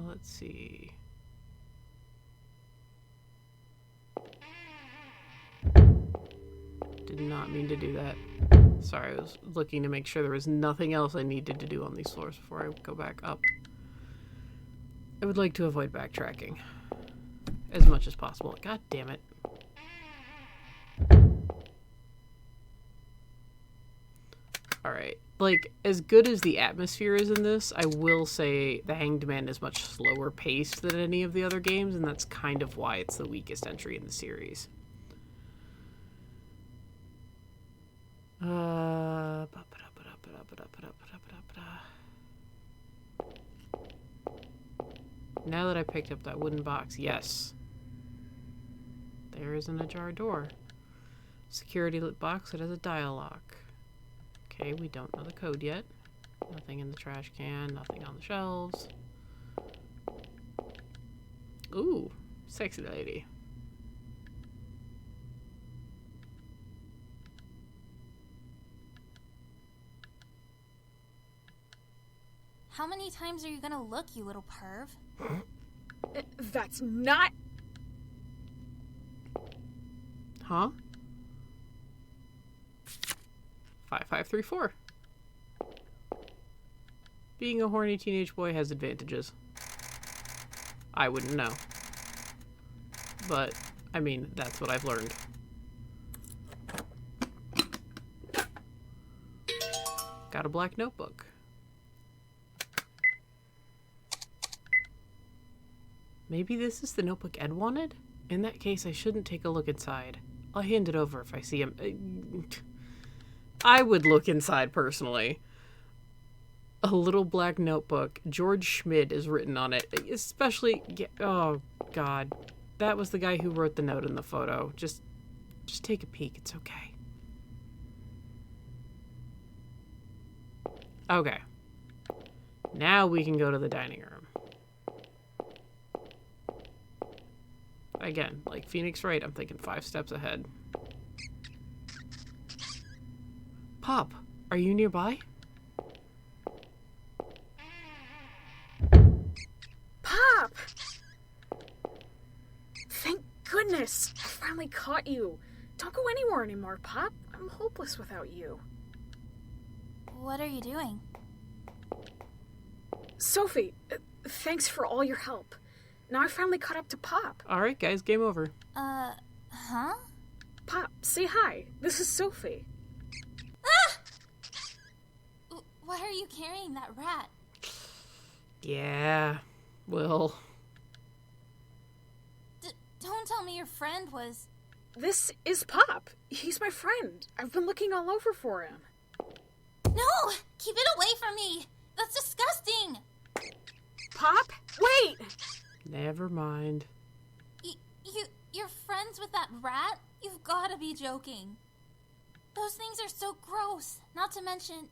Let's see. Did not mean to do that. Sorry, I was looking to make sure there was nothing else I needed to do on these floors before I go back up. I would like to avoid backtracking as much as possible. God damn it. Alright, like, as good as the atmosphere is in this, I will say the Hanged Man is much slower paced than any of the other games, and that's kind of why it's the weakest entry in the series. Now that I picked up that wooden box, yes. There is an ajar door. Security lit box that has a dial lock. Okay, we don't know the code yet. Nothing in the trash can, nothing on the shelves. Ooh, sexy lady. How many times are you gonna look, you little perv? That's not... Huh? 5534. Being a horny teenage boy has advantages. I wouldn't know. But, I mean, that's what I've learned. Got a black notebook. Maybe this is the notebook Ed wanted? In that case, I shouldn't take a look inside. I'll hand it over if I see him. I would look inside, personally. A little black notebook. George Schmid is written on it. Especially... Oh, God. That was the guy who wrote the note in the photo. Just take a peek. It's okay. Okay. Now we can go to the dining room. Again, like Phoenix Wright, I'm thinking 5 steps ahead. Pop, are you nearby? Pop! Thank goodness! I finally caught you. Don't go anywhere anymore, Pop. I'm hopeless without you. What are you doing? Sophie, thanks for all your help. Now I finally caught up to Pop. Alright, guys, game over. Huh? Pop, say hi. This is Sophie. Ah! Why are you carrying that rat? Yeah, well... Don't tell me your friend was... This is Pop. He's my friend. I've been looking all over for him. No! Keep it away from me! That's disgusting! Pop, wait! Never mind. You're friends with that rat? You've gotta be joking. Those things are so gross. Not to mention...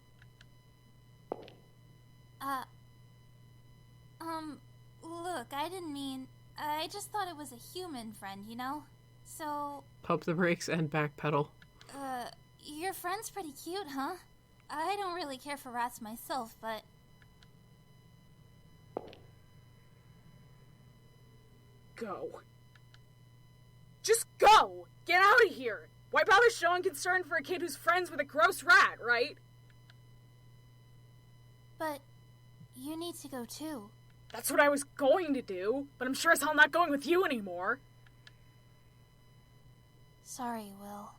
Look, I didn't mean... I just thought it was a human friend, you know? So... Pump the brakes and backpedal. Your friend's pretty cute, huh? I don't really care for rats myself, but... Go. Just go! Get out of here! Why bother showing concern for a kid who's friends with a gross rat, right? But you need to go too. That's what I was going to do, but I'm sure as hell not going with you anymore. Sorry, Will.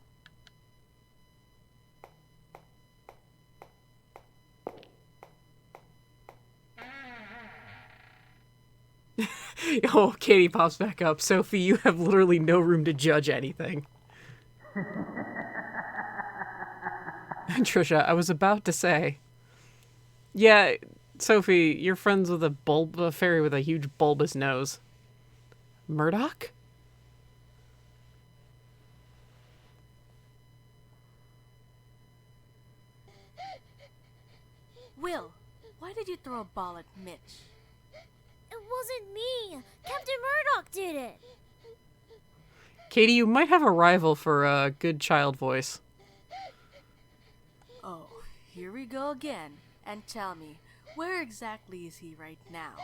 Oh, Katie pops back up. Sophie, you have literally no room to judge anything. Trisha, I was about to say. Yeah, Sophie, you're friends with a fairy with a huge bulbous nose. Murdoch? Will, why did you throw a ball at Mitch? It wasn't me. Captain Murdoch did it. Katie, you might have a rival for a good child voice. Oh, here we go again. And tell me, where exactly is he right now?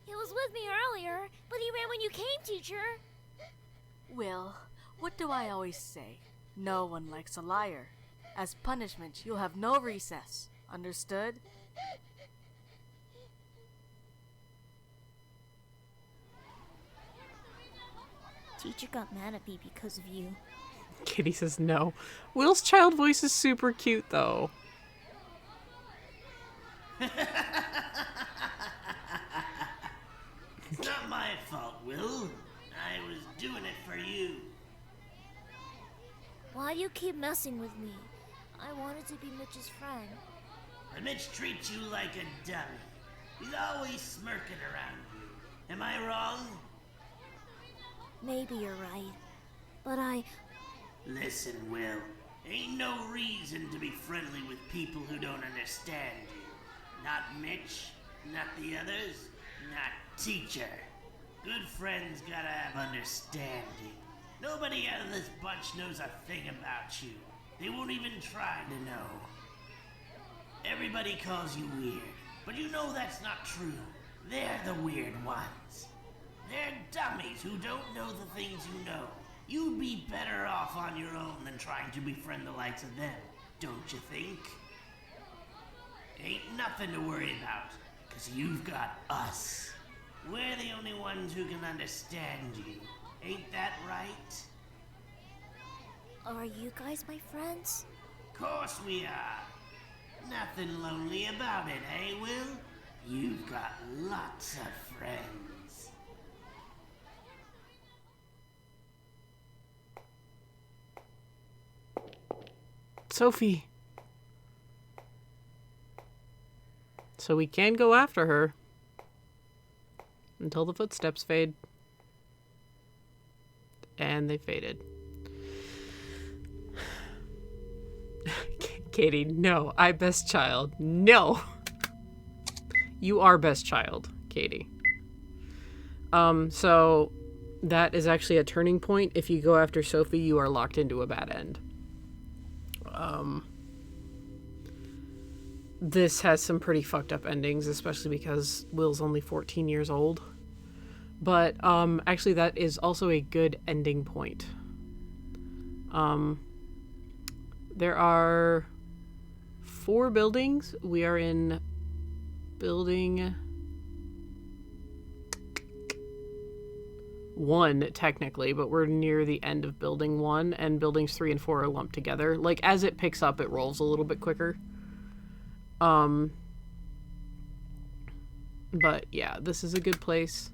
He was with me earlier, but he ran when you came, teacher. Will, what do I always say? No one likes a liar. As punishment, you'll have no recess. Understood? Teacher got mad at me because of you. Kitty says no. Will's child voice is super cute, though. It's not my fault, Will. I was doing it for you. Why do you keep messing with me? I wanted to be Mitch's friend. But Mitch treats you like a dummy. He's always smirking around you. Am I wrong? Maybe you're right. But I... Listen, Will. Ain't no reason to be friendly with people who don't understand you. Not Mitch, not the others, not teacher. Good friends gotta have understanding. Nobody out of this bunch knows a thing about you. They won't even try to know. Everybody calls you weird, But you know that's not true. They're the weird ones. They're dummies who don't know the things you know. You'd be better off on your own than trying to befriend the likes of them, don't you think? Ain't nothing to worry about, 'cause you've got us. We're the only ones who can understand you. Ain't that right? Are you guys my friends? Course we are. Nothing lonely about it, eh, Will? You've got lots of friends. Sophie. So we can go after her until the footsteps fade. And they faded. Katie, no. I best child. No. You are best child, Katie. So that is actually a turning point. If you go after Sophie, you are locked into a bad end. This has some pretty fucked up endings, especially because Will's only 14 years old. But, actually that is also a good ending point. There are 4 buildings. We are in building 1, technically, but we're near the end of building 1, and buildings 3 and 4 are lumped together. Like, as it picks up, it rolls a little bit quicker. But yeah, this is a good place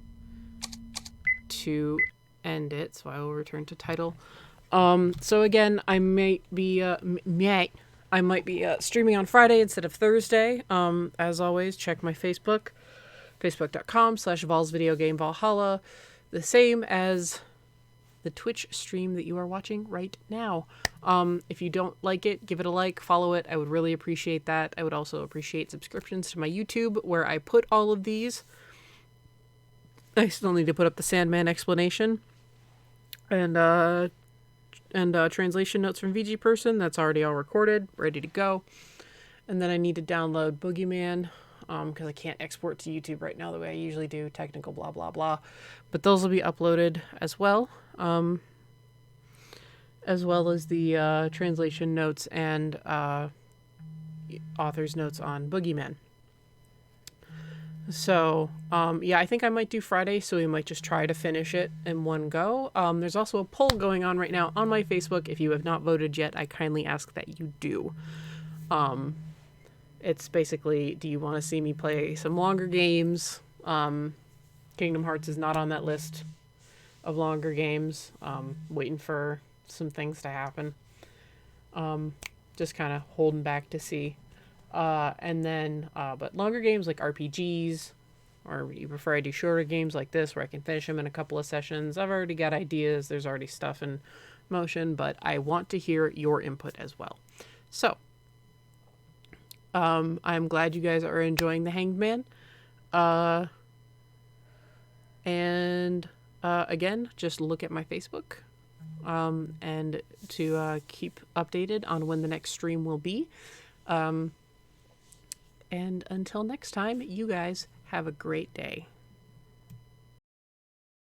to end it, so I will return to title. So again, I might be streaming on Friday instead of Thursday. As always, check my Facebook, facebook.com/VolsVideoGameValhalla, the same as the Twitch stream that you are watching right now. If you don't like it, give it a like, follow it. I would really appreciate that. I would also appreciate subscriptions to my YouTube, where I put all of these. I still need to put up the Sandman explanation and translation notes from VG Person. That's already all recorded, ready to go. And then I need to download Boogeyman, because I can't export to YouTube right now the way I usually do. Technical blah blah blah. But those will be uploaded as well. As well as the translation notes and author's notes on Boogeyman. So, yeah, I think I might do Friday, so we might just try to finish it in one go. There's also a poll going on right now on my Facebook. If you have not voted yet, I kindly ask that you do. It's basically, do you want to see me play some longer games? Kingdom Hearts is not on that list of longer games. Waiting for some things to happen. Just kind of holding back to see. And then, but longer games like RPGs, or you prefer I do shorter games like this where I can finish them in a couple of sessions. I've already got ideas. There's already stuff in motion, but I want to hear your input as well. So, I'm glad you guys are enjoying The Hanged Man. And again, just look at my Facebook, and to keep updated on when the next stream will be. And until next time, you guys have a great day.